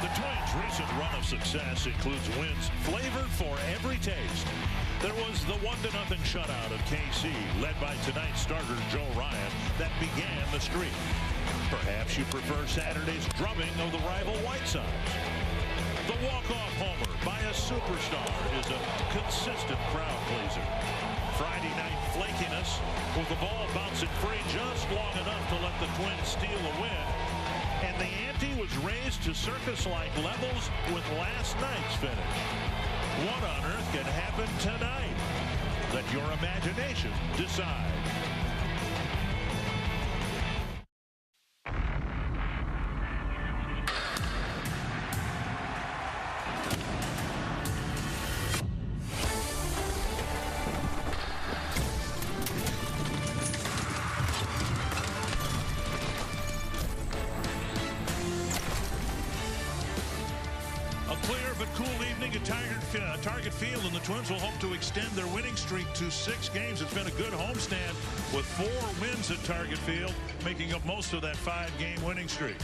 The Twins' recent run of success includes wins flavored for every taste. There was the 1-0 shutout of KC, led by tonight's starter Joe Ryan, that began the streak. Perhaps you prefer Saturday's drubbing of the rival White Sox. The walk-off homer by a superstar is a consistent crowd pleaser. Friday night flakiness with the ball bouncing free just long enough to let the Twins steal a win. And the ante was raised to circus-like levels with last night's finish. What on earth can happen tonight? Let your imagination decide. Target Field, and the Twins will hope to extend their winning streak to 6 games. It's been a good homestand with 4 wins at Target Field, making up most of that 5-game winning streak.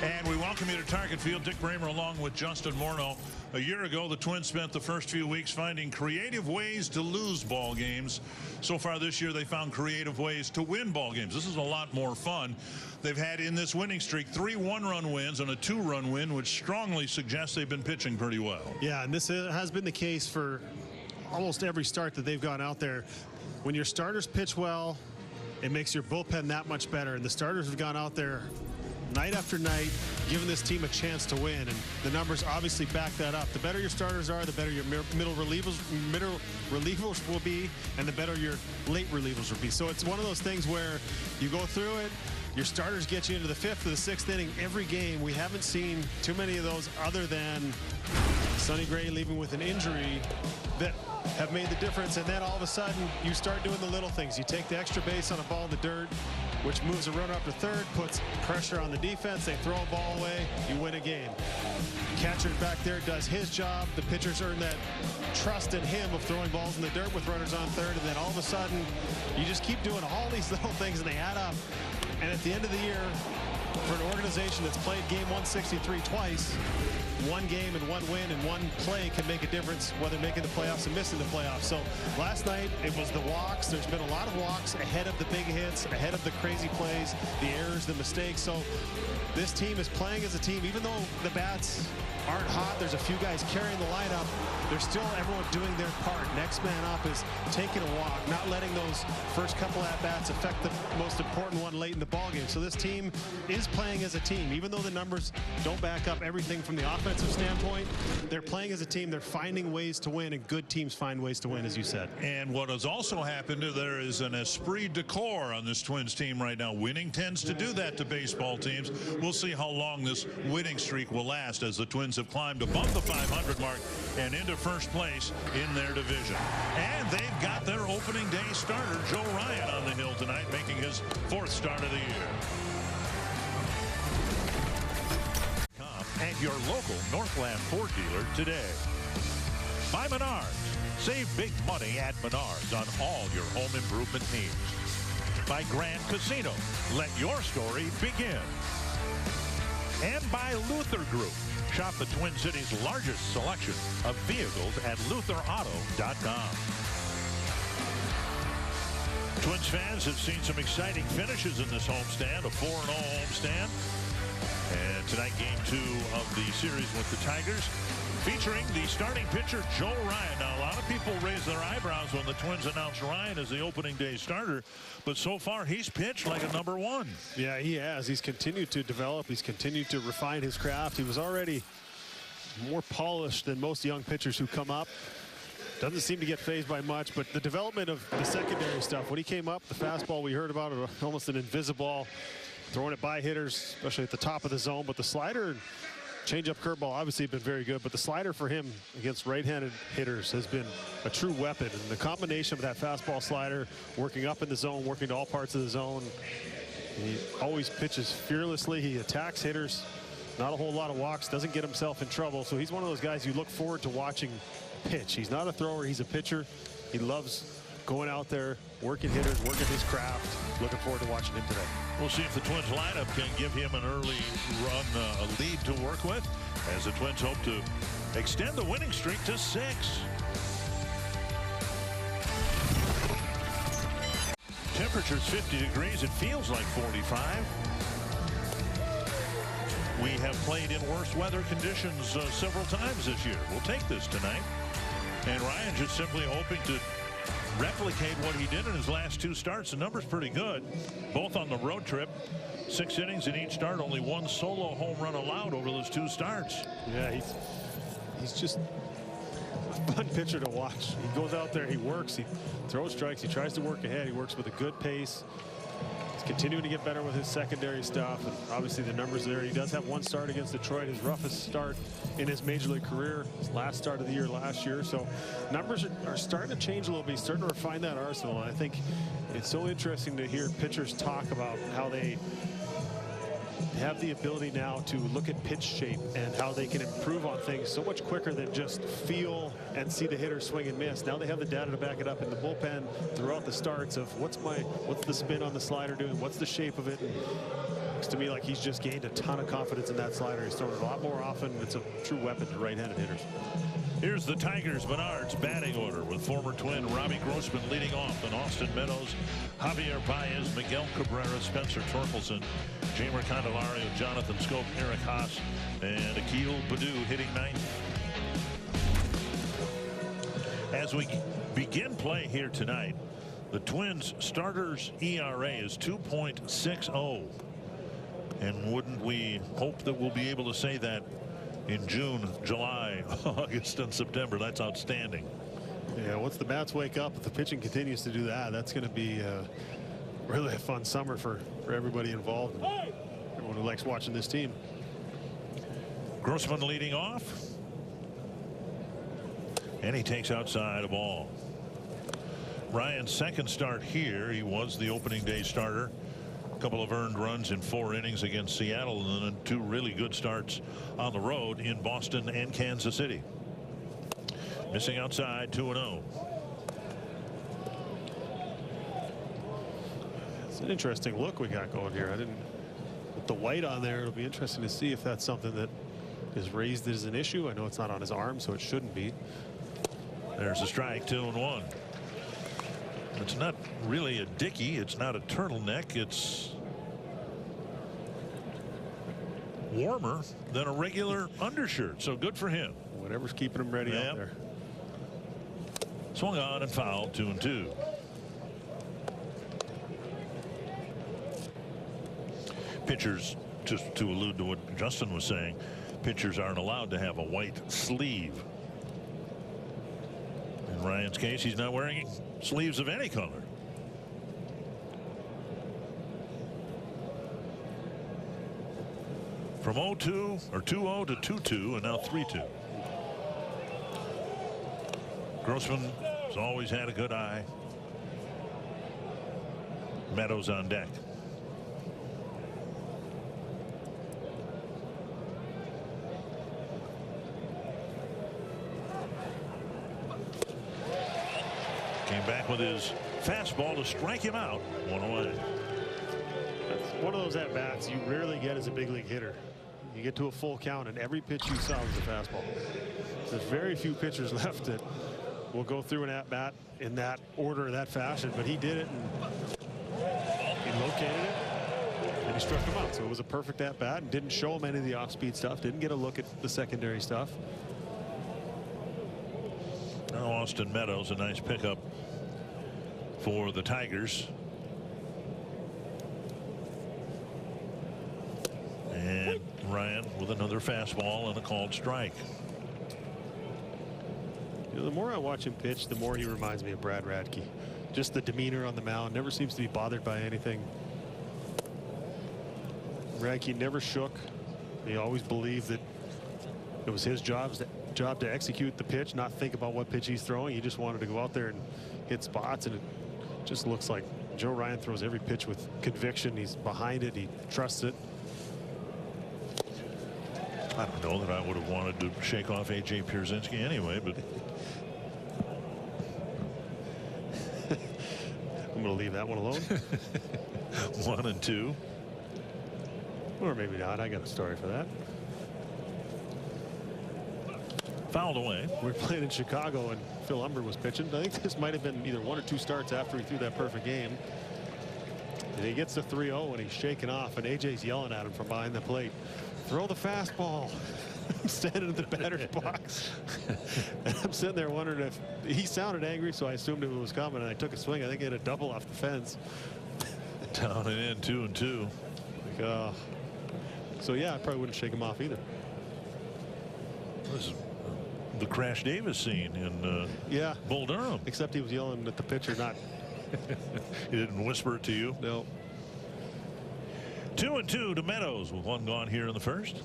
And we welcome you to Target Field. Dick Bramer along with Justin Morneau. A year ago, the Twins spent the first few weeks finding creative ways to lose ball games. So far this year, they found creative ways to win ball games. This is a lot more fun. They've had in this winning streak 3 one-run wins and a 2-run win, which strongly suggests they've been pitching pretty well. Yeah, and this has been the case for almost every start that they've gone out there. When your starters pitch well, it makes your bullpen that much better. And the starters have gone out there night after night, giving this team a chance to win, and the numbers obviously back that up. The better your starters are, the better your middle relievers will be, and the better your late relievers will be. So it's one of those things where you go through it, your starters get you into the 5th or the 6th inning every game. We haven't seen too many of those other than Sonny Gray leaving with an injury that have made the difference. And then all of a sudden you start doing the little things. You take the extra base on a ball in the dirt, which moves a runner up to third, puts pressure on the defense. They throw a ball away, you win a game. Catcher back there does his job. The pitchers earn that trust in him of throwing balls in the dirt with runners on third, and then all of a sudden you just keep doing all these little things and they add up. And at the end of the year, for an organization that's played game 163 twice, 1 game and 1 win and 1 play can make a difference, whether making the playoffs and missing the playoffs. So last night it was the walks. There's been a lot of walks ahead of the big hits, ahead of the crazy plays, the errors, the mistakes. So this team is playing as a team. Even though the bats aren't hot, there's a few guys carrying the lineup, there's still everyone doing their part. Next man up is taking a walk, not letting those first couple at-bats affect the most important one late in the ballgame. So this team is playing as a team. Even though the numbers don't back up everything from the offensive standpoint, they're playing as a team. They're finding ways to win, and good teams find ways to win, as you said. And what has also happened, there is an esprit de corps on this Twins team right now. Winning tends to do that to baseball teams. We'll see how long this winning streak will last as the Twins have climbed above the 500 mark and into first place in their division. And they've got their opening day starter, Joe Ryan, on the hill tonight, making his 4th start of the year. At your local Northland Ford dealer today. By Menards. Save big money at Menards on all your home improvement needs. By Grand Casino. Let your story begin. And by Luther Group. Shop the Twin Cities' largest selection of vehicles at LutherAuto.com. Twins fans have seen some exciting finishes in this homestand, a 4-0 homestand. And tonight, game 2 of the series with the Tigers, featuring the starting pitcher, Joe Ryan. Now, a lot of people raised their eyebrows when the Twins announced Ryan as the opening day starter, but so far he's pitched like a #1. Yeah, he has. He's continued to develop. He's continued to refine his craft. He was already more polished than most young pitchers who come up. Doesn't seem to get fazed by much, but the development of the secondary stuff, when he came up, the fastball we heard about, it almost an invisible ball, throwing it by hitters, especially at the top of the zone, but the slider, changeup, curveball obviously have been very good, but the slider for him against right-handed hitters has been a true weapon. And the combination of that fastball slider, working up in the zone, working to all parts of the zone, he always pitches fearlessly. He attacks hitters, not a whole lot of walks, doesn't get himself in trouble. So he's one of those guys you look forward to watching pitch. He's not a thrower, he's a pitcher. He loves going out there, working hitters, working his craft. Looking forward to watching him today. We'll see if the Twins lineup can give him an early run, a lead to work with, as the Twins hope to extend the winning streak to 6. Temperature's 50 degrees. It feels like 45. We have played in worse weather conditions several times this year. We'll take this tonight. And Ryan just simply hoping to replicate what he did in his last 2 starts. The number's pretty good, both on the road trip. 6 innings in each start, only 1 solo home run allowed over those 2 starts. Yeah, he's just a fun pitcher to watch. He goes out there, he works, he throws strikes, he tries to work ahead, he works with a good pace. He's continuing to get better with his secondary stuff, and obviously the numbers there. He does have 1 start against Detroit, his roughest start in his major league career, his last start of the year last year. So numbers are starting to change a little bit. He's starting to refine that arsenal, and I think it's so interesting to hear pitchers talk about how they have the ability now to look at pitch shape and how they can improve on things so much quicker than just feel and see the hitter swing and miss. Now they have the data to back it up in the bullpen throughout the starts of what's the spin on the slider doing, what's the shape of it. And it looks to me like he's just gained a ton of confidence in that slider. He's throwing it a lot more often. It's a true weapon to right-handed hitters. Here's the Tigers Menards batting order, with former Twin Robbie Grossman leading off, and Austin Meadows, Javier Baez, Miguel Cabrera, Spencer Torkelson, Jeimer Candelario, Jonathan Schoop, Eric Haas, and Akil Baddoo hitting 9th. As we begin play here tonight, the Twins starters ERA is 2.60. And wouldn't we hope that we'll be able to say that in June, July, August, and September? That's outstanding. Yeah, once the bats wake up, if the pitching continues to do that, that's going to be really a fun summer for everybody involved, and everyone who likes watching this team. Grossman leading off, and he takes outside a ball. Ryan's second start here. He was the opening day starter. A couple of earned runs in 4 innings against Seattle, and then 2 really good starts on the road in Boston and Kansas City. Missing outside, 2-0. It's an interesting look we got going here. With the white on there, it'll be interesting to see if that's something that is raised as an issue. I know it's not on his arm, so it shouldn't be. There's a strike, 2-1. It's not really a dicky. It's not a turtleneck. It's warmer than a regular undershirt, so good for him. Whatever's keeping him ready out there. Swung on and fouled, 2-2. Pitchers, just to allude to what Justin was saying, pitchers aren't allowed to have a white sleeve. In Ryan's case, he's not wearing sleeves of any color. From 0-2 or 2-0 to 2-2, and now 3-2. Grossman has always had a good eye. Meadows on deck. Came back with his fastball to strike him out. 1 away. That's one of those at-bats you rarely get as a big league hitter. You get to a full count, and every pitch you saw was a fastball. There's very few pitchers left that will go through an at-bat in that order, that fashion, but he did it, and he located it, and he struck him out. So it was a perfect at-bat, and didn't show him any of the off-speed stuff, didn't get a look at the secondary stuff. Now Austin Meadows, a nice pickup for the Tigers. And Ryan with another fastball and a called strike. You know, the more I watch him pitch, the more he reminds me of Brad Radke. Just the demeanor on the mound, never seems to be bothered by anything. Radke never shook. He always believed that it was his job to execute the pitch, not think about what pitch he's throwing. He just wanted to go out there and hit spots, and it just looks like Joe Ryan throws every pitch with conviction. He's behind it. He trusts it. I don't know that I would have wanted to shake off A.J. Pierzynski anyway, but I'm going to leave that one alone. 1-2. Or maybe not. I got a story for that. Fouled away. We were playing in Chicago and Phil Humber was pitching. I think this might have been either 1 or 2 starts after he threw that perfect game. And he gets to 3-0 and he's shaking off, and AJ's yelling at him from behind the plate. Throw the fastball. I'm standing in the batter's box. And I'm sitting there wondering if he sounded angry, so I assumed it was coming, and I took a swing. I think he had a double off the fence. Down and in, 2-2. Like, so yeah, I probably wouldn't shake him off either. This is the Crash Davis scene in yeah, Bull Durham. Except he was yelling at the pitcher, not. He didn't whisper it to you. No. 2-2 to Meadows with 1 gone here in the first.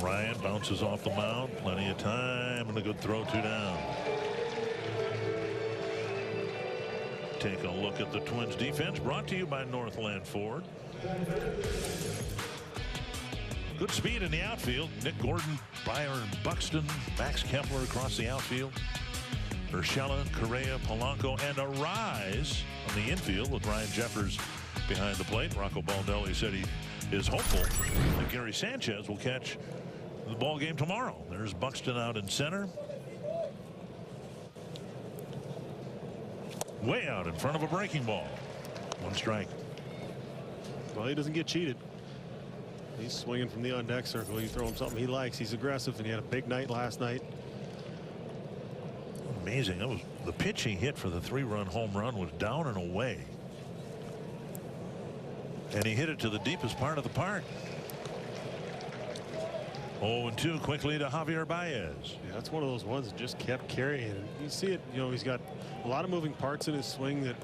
Ryan bounces off the mound. Plenty of time and a good throw, 2 down. Take a look at the Twins defense, brought to you by Northland Ford. Good speed in the outfield. Nick Gordon, Byron Buxton, Max Kepler across the outfield. Urshela, Correa, Polanco, and a rise on the infield with Ryan Jeffers behind the plate. Rocco Baldelli said he is hopeful that Gary Sanchez will catch the ball game tomorrow. There's Buxton out in center. Way out in front of a breaking ball. 1 strike. Well, he doesn't get cheated. He's swinging from the on deck circle. You throw him something he likes. He's aggressive, and he had a big night last night. Amazing. That was the pitch he hit for the 3-run home run was down and away. And he hit it to the deepest part of the park. 0-2 quickly to Javier Baez. Yeah, that's one of those ones that just kept carrying. You see it, you know, he's got a lot of moving parts in his swing that,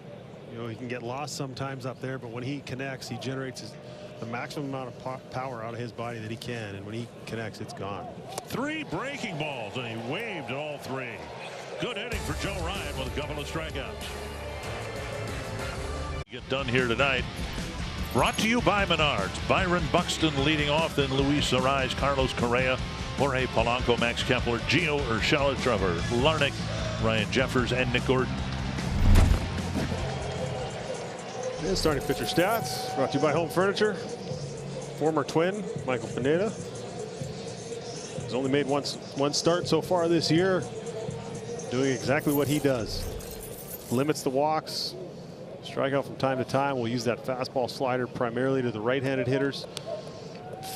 you know, he can get lost sometimes up there, but when he connects, he generates the maximum amount of power out of his body that he can, and when he connects, it's gone. 3 breaking balls, and he waved all 3. Good inning for Joe Ryan with a couple of strikeouts. Get done here tonight. Brought to you by Menards. Byron Buxton leading off, then Luis Arraez, Carlos Correa, Jorge Polanco, Max Kepler, Gio Urshela, Trevor Larnach, Ryan Jeffers, and Nick Gordon. And starting pitcher stats brought to you by Home Furniture. Former Twin Michael Pineda. He's only made one start so far this year, doing exactly what he does. Limits the walks. Strike out from time to time. We'll use that fastball slider primarily to the right-handed hitters.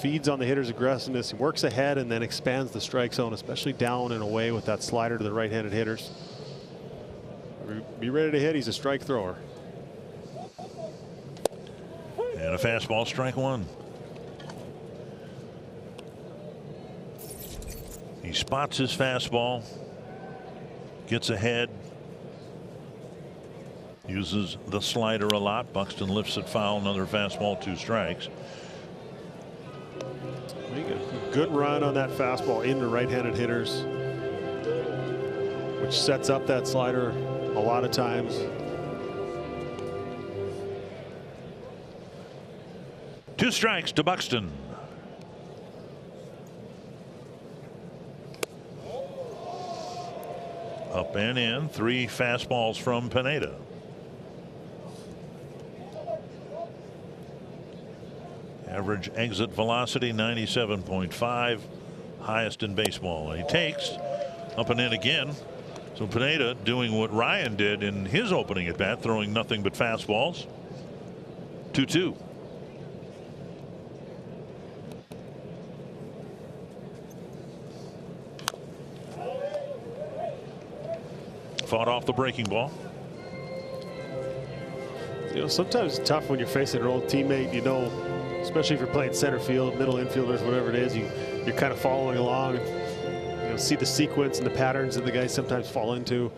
Feeds on the hitter's aggressiveness. He works ahead and then expands the strike zone, especially down and away with that slider to the right-handed hitters. Be ready to hit. He's a strike thrower. And a fastball, strike 1. He spots his fastball, gets ahead, uses the slider a lot. Buxton lifts it foul, another fastball, 2 strikes. A good run on that fastball into right-handed hitters, which sets up that slider a lot of times. 2 strikes to Buxton. Up and in. 3 fastballs from Pineda. Average exit velocity 97.5, highest in baseball. And he takes up and in again. So Pineda doing what Ryan did in his opening at bat, throwing nothing but fastballs. 2-2. Fought off the breaking ball. You know, sometimes it's tough when you're facing an old teammate, you know, especially if you're playing center field, middle infielders, whatever it is, you're kind of following along. You know, see the sequence and the patterns that the guys sometimes fall into.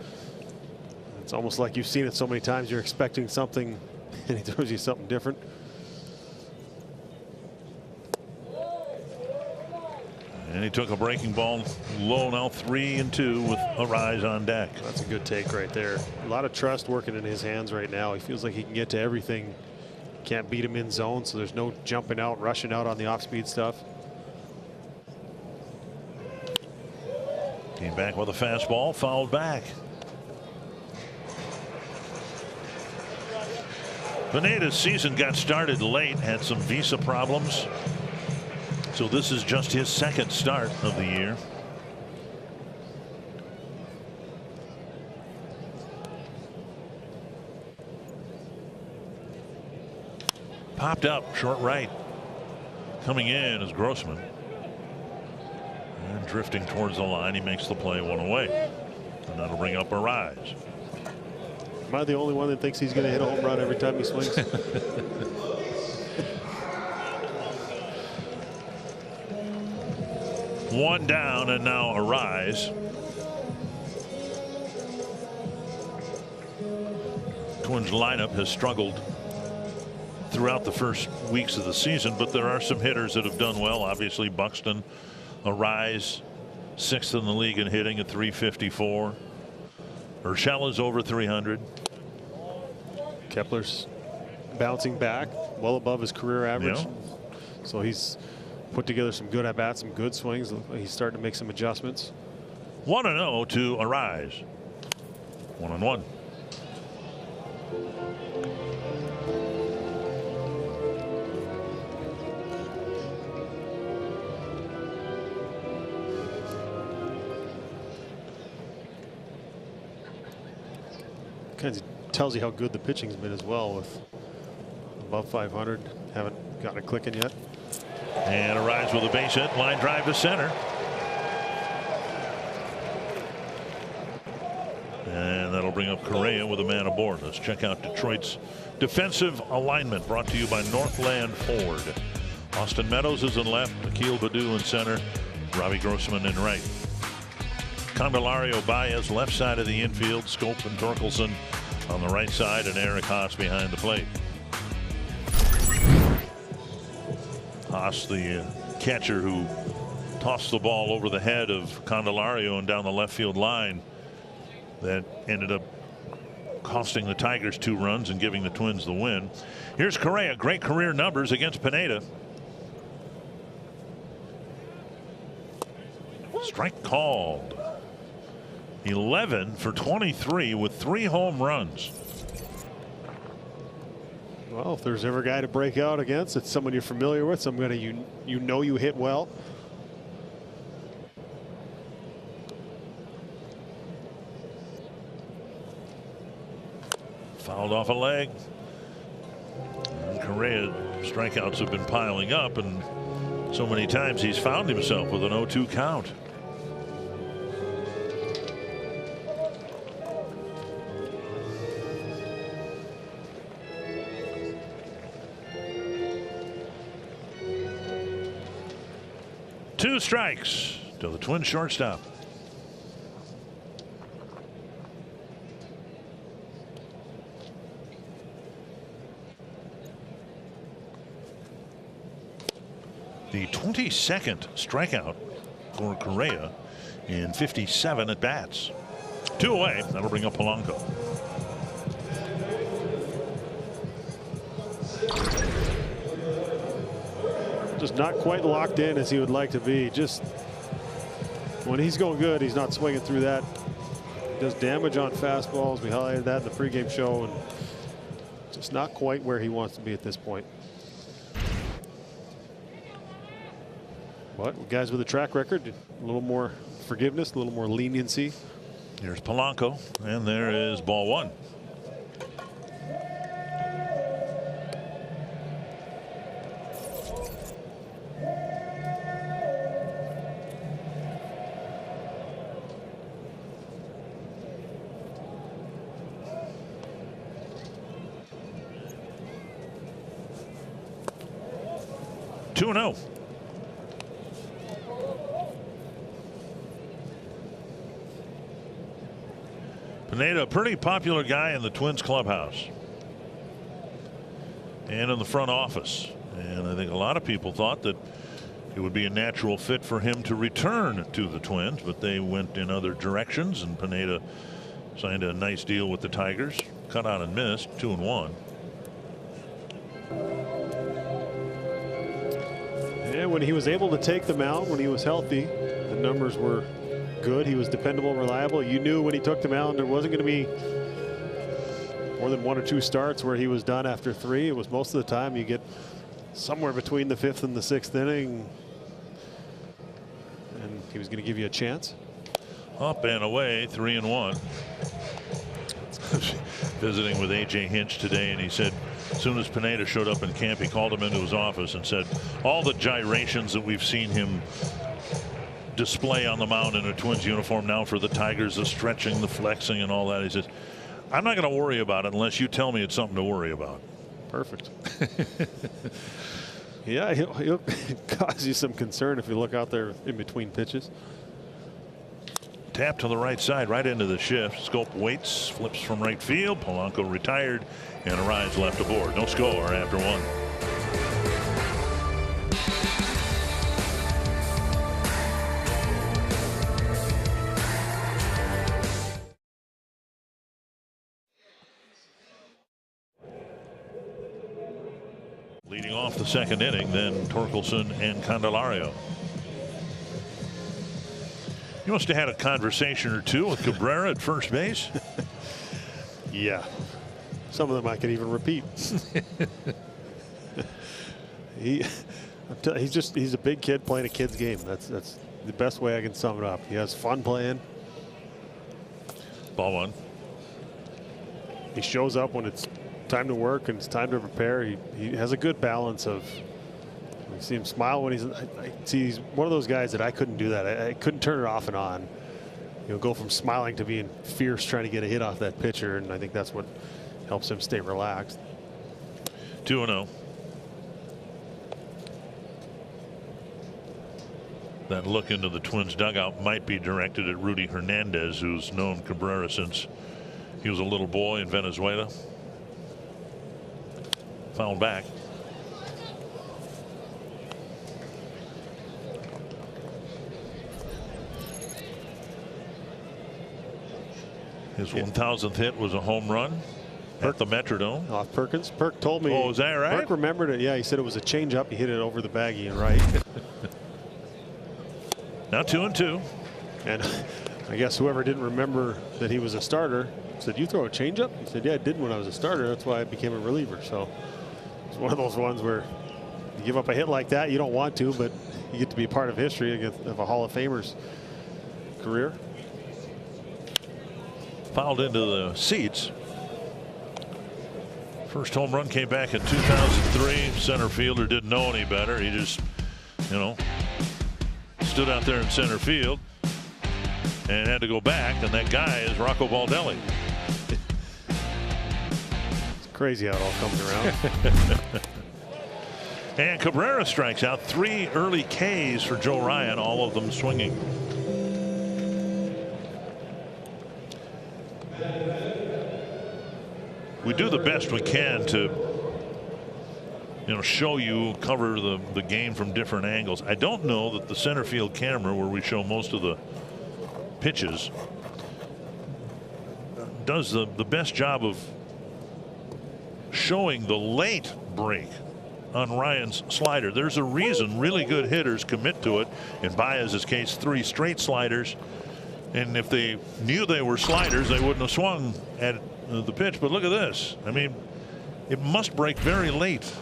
It's almost like you've seen it so many times, you're expecting something, and he throws you something different. And he took a breaking ball low, now 3-2 with Arraez on deck. That's a good take right there. A lot of trust working in his hands right now. He feels like he can get to everything. Can't beat him in zone, so there's no jumping out, rushing out on the off-speed stuff. Came back with a fastball, fouled back. Pineda's season got started late, had some visa problems. So this is just his second start of the year. Popped up short right. Coming in is Grossman. And drifting towards the line, he makes the play, one away. And that'll bring up Arraez. Am I the only one that thinks he's going to hit a home run every time he swings? One down, and now Arraez. Twins lineup has struggled throughout the first weeks of the season, but there are some hitters that have done well. Obviously Buxton, Arraez, 6th in the league in hitting at .354. Urshela is over 300. Kepler's bouncing back well above his career average. Yeah. So he's put together some good at bats, some good swings. He's starting to make some adjustments. 1-0 to Arraez. 1-1. Kind of tells you how good the pitching's been as well, with above 500. Haven't gotten it clicking yet. And Arraez with a base hit, line drive to center. And that'll bring up Correa with a man aboard. Let's check out Detroit's defensive alignment, brought to you by Northland Ford. Austin Meadows is in left, Akil Baddoo in center, Robbie Grossman in right. Candelario Baez left side of the infield, Scope and Torkelson on the right side, and Eric Haas behind the plate. Haas, the catcher who tossed the ball over the head of Candelario and down the left field line, that ended up costing the Tigers 2 runs and giving the Twins the win. Here's Correa, great career numbers against Pineda. Strike called. 11 for 23 with 3 home runs. Well, if there's ever a guy to break out against, it's someone you're familiar with, somebody you know you hit well. Fouled off a leg. And Correa, strikeouts have been piling up, and so many times he's found himself with an 0-2 count. Two strikes to the Twins shortstop. The 22nd strikeout for Correa in 57 at bats. 2 away. That'll bring up Polanco. Just not quite locked in as he would like to be. Just when he's going good, he's not swinging through that. He does damage on fastballs. We highlighted that in the pregame show, and just not quite where he wants to be at this point. But guys with a track record, a little more forgiveness, a little more leniency. Here's Polanco, and there is ball 1. Two-0. Pineda, a pretty popular guy in the Twins clubhouse and in the front office. And I think a lot of people thought that It would be a natural fit for him to return to the Twins, but they went in other directions, and Pineda signed a nice deal with the Tigers. Cut out and missed, 2-1. Yeah, when he was able to take the mound, when he was healthy, the numbers were good. He was dependable, reliable. You knew when he took the mound there wasn't going to be more than 1 or 2 starts where he was done after 3. It was most of the time you get somewhere between the 5th and the 6th inning, and he was going to give you a chance. Up and away, 3-1. Visiting with A.J. Hinch today, and he said as soon as Pineda showed up in camp, he called him into his office and said all the gyrations that we've seen him display on the mound in a Twins uniform now for the Tigers, the stretching, the flexing, and all that. He says, I'm not going to worry about it unless you tell me it's something to worry about. Perfect. Yeah, he'll cause you some concern if you look out there in between pitches. Tap to the right side, right into the shift. Scope waits, flips from right field. Polanco retired, and Arraez left aboard. No score after 1. Leading off the 2nd inning, then Torkelson and Candelario. You must have had a conversation or two with Cabrera at first base. Yeah, some of them I can even repeat. He's a big kid playing a kid's game. That's the best way I can sum it up. He has fun playing. Ball 1. He shows up when it's time to work and it's time to prepare. He has a good balance of. You see him smile when he's one of those guys that I couldn't do that. I couldn't turn it off and on. Go from smiling to being fierce trying to get a hit off that pitcher, and I think that's what helps him stay relaxed. 2-0. That look into the Twins dugout might be directed at Rudy Hernandez, who's known Cabrera since he was a little boy in Venezuela. Fouled back. His 1,000th hit was a home run at the Metrodome. Off Perkins. Perk told me. Oh, is that right? Perk remembered it. Yeah, he said it was a changeup. He hit it over the baggie and right. Now 2-2. And I guess whoever didn't remember that he was a starter said, "You throw a changeup?" He said, "Yeah, I did when I was a starter. That's why I became a reliever." So it's one of those ones where you give up a hit like that, you don't want to, but you get to be part of history of a Hall of Famer's career. Fouled into the seats. First home run came back in 2003. Center fielder didn't know any better. He just, stood out there in center field and had to go back. And that guy is Rocco Baldelli. It's crazy how it all comes around. And Cabrera strikes out. 3 early Ks for Joe Ryan, all of them swinging. We do the best we can to show you, cover the game from different angles. I don't know that the center field camera, where we show most of the pitches, does the best job of showing the late break on Ryan's slider. There's a reason really good hitters commit to it. In Baez's case, 3 straight sliders, and if they knew they were sliders, they wouldn't have swung at the pitch. But look at this. I mean, it must break very late.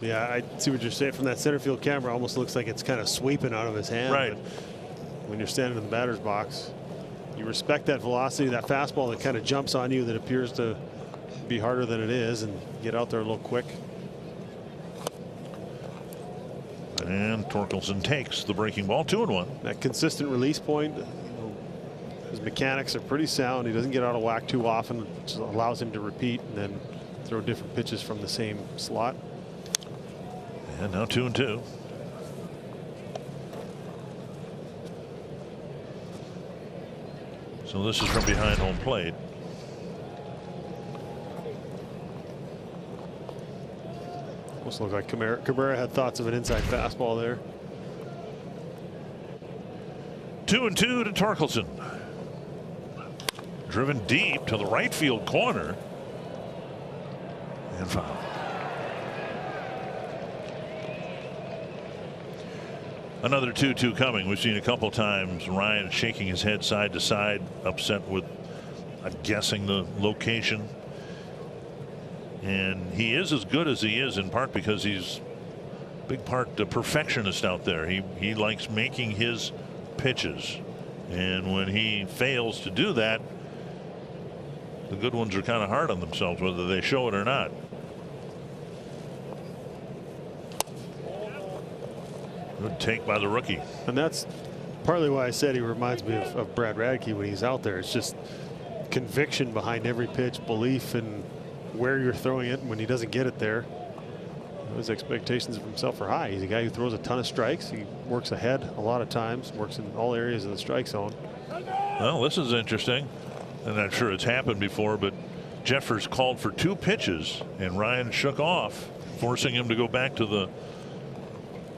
Yeah, I see what you're saying. From that center field camera, almost looks like it's kind of sweeping out of his hand. Right. But when you're standing in the batter's box, you respect that velocity, that fastball that kind of jumps on you, that appears to be harder than it is, and get out there a little quick. And Torkelson takes the breaking ball. 2-1. That consistent release point, his mechanics are pretty sound. He doesn't get out of whack too often, which allows him to repeat and then throw different pitches from the same slot. And now 2-2. So this is from behind home plate. Well, Almost looked like Cabrera had thoughts of an inside fastball there. 2-2 to Torkelson. Driven deep to the right field corner. And foul. Another 2-2 coming. We've seen a couple times Ryan shaking his head side to side, upset with, I'm guessing, the location. And he is as good as he is in part because he's big part the perfectionist out there. He likes making his pitches, and when he fails to do that, the good ones are kind of hard on themselves, whether they show it or not. Good take by the rookie. And that's partly why I said he reminds me of Brad Radke when he's out there. It's just conviction behind every pitch, belief in where you're throwing it. When he doesn't get it there, his expectations of himself are high. He's a guy who throws a ton of strikes. He works ahead a lot of times, works in all areas of the strike zone. Well, this is interesting. I'm not sure it's happened before, but Jeffers called for 2 pitches and Ryan shook off, forcing him to go back to the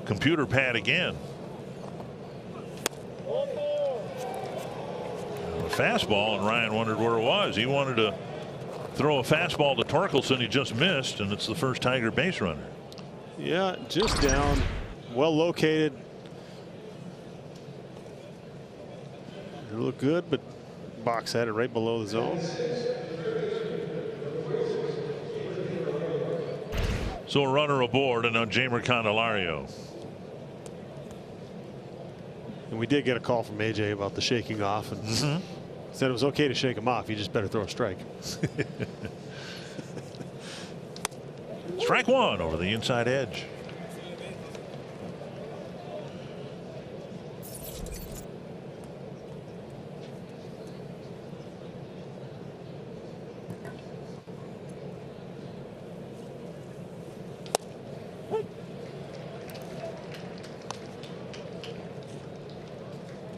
computer pad again. A fastball, and Ryan wondered where it was. He wanted to throw a fastball to Torkelson. He just missed, and it's the first Tiger base runner. Yeah, just down, well located. It looked good, but box had it right below the zone. So a runner aboard, and now Jeimer Candelario. And we did get a call from AJ about the shaking off, and said it was okay to shake him off. You just better throw a strike. Strike 1 over the inside edge.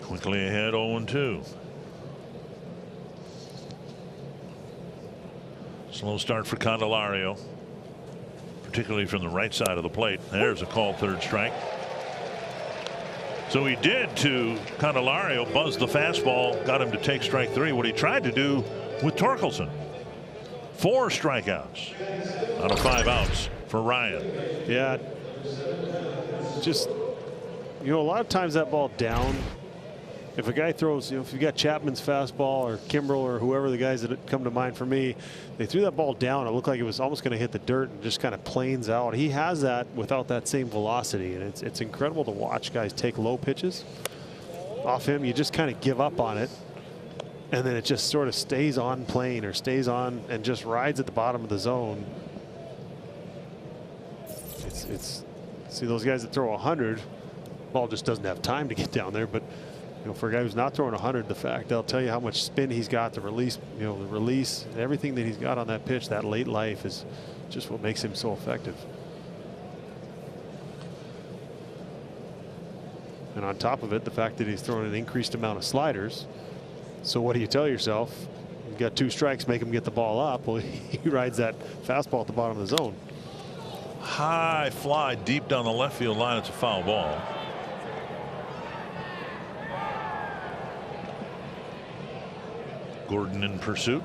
Quickly ahead, 0-2. Slow start for Candelario, particularly from the right side of the plate. There's a called third strike. So he did to Candelario, buzzed the fastball, got him to take strike 3. What he tried to do with Torkelson. 4 strikeouts out of 5 outs for Ryan. Yeah, just, you know, a lot of times that ball down, if a guy throws, you know, if you got Chapman's fastball or Kimbrel or whoever the guys that come to mind for me, they threw that ball down. It looked like it was almost going to hit the dirt and just kind of planes out. He has that without that same velocity, and it's incredible to watch guys take low pitches off him. You just kind of give up on it, and then it just sort of stays on plane or stays on and just rides at the bottom of the zone. It's see those guys that throw 100, ball just doesn't have time to get down there, but you know, for a guy who's not throwing 100, the fact they'll tell you how much spin he's got, the release, you know, the release, everything that he's got on that pitch, that late life is just what makes him so effective. And on top of it, the fact that he's throwing an increased amount of sliders. So what do you tell yourself? You got 2 strikes, make him get the ball up. Well, he rides that fastball at the bottom of the zone. High fly deep down the left field line. It's a foul ball. Gordon in pursuit.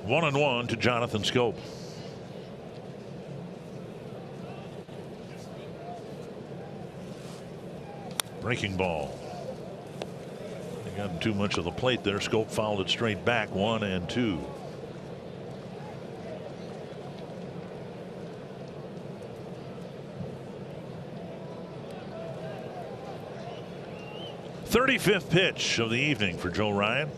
One and one to Jonathan Schoop. Breaking ball. They got too much of the plate there. Schoop fouled it straight back. 1-2. "35th pitch of the evening for Joe Ryan.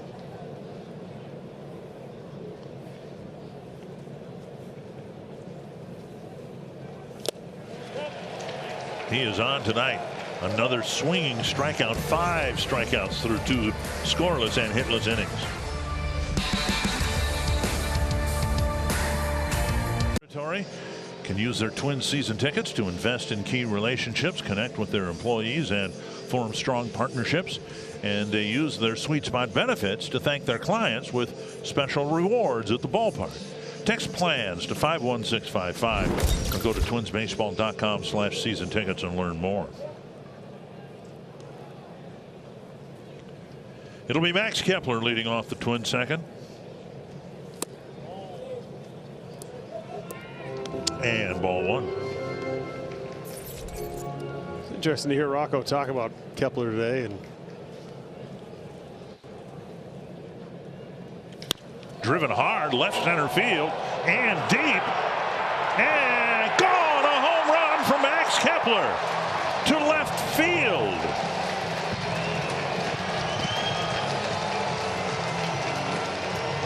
He is on tonight. Another swinging strikeout. 5 strikeouts through 2 scoreless and hitless innings. inventory can use their Twins season tickets to invest in key relationships, connect with their employees, and form strong partnerships. And they use their Sweet Spot benefits to thank their clients with special rewards at the ballpark. Text plans to 51655 or go to twinsbaseball.com/season tickets and learn more. It'll be Max Kepler leading off the Twins second. And ball one. It's interesting to hear Rocco talk about Kepler today. And driven hard left center field and deep and gone. A home run from Max Kepler to left field.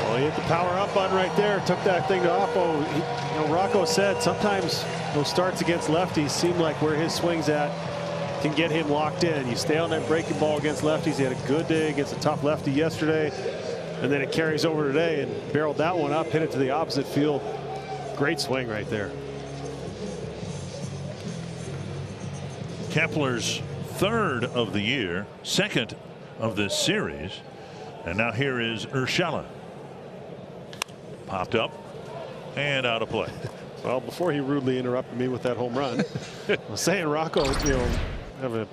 Well, he hit the power up button right there, took that thing to Oppo. Rocco said sometimes those starts against lefties seem like where his swing's at can get him locked in. You stay on that breaking ball against lefties. He had a good day against a top lefty yesterday, and then it carries over today and barreled that one up, hit it to the opposite field. Great swing right there. Kepler's third of the year, second of this series, and now here is Urshela. Popped up and out of play. Well, before he rudely interrupted me with that home run, I was saying Rocco, have a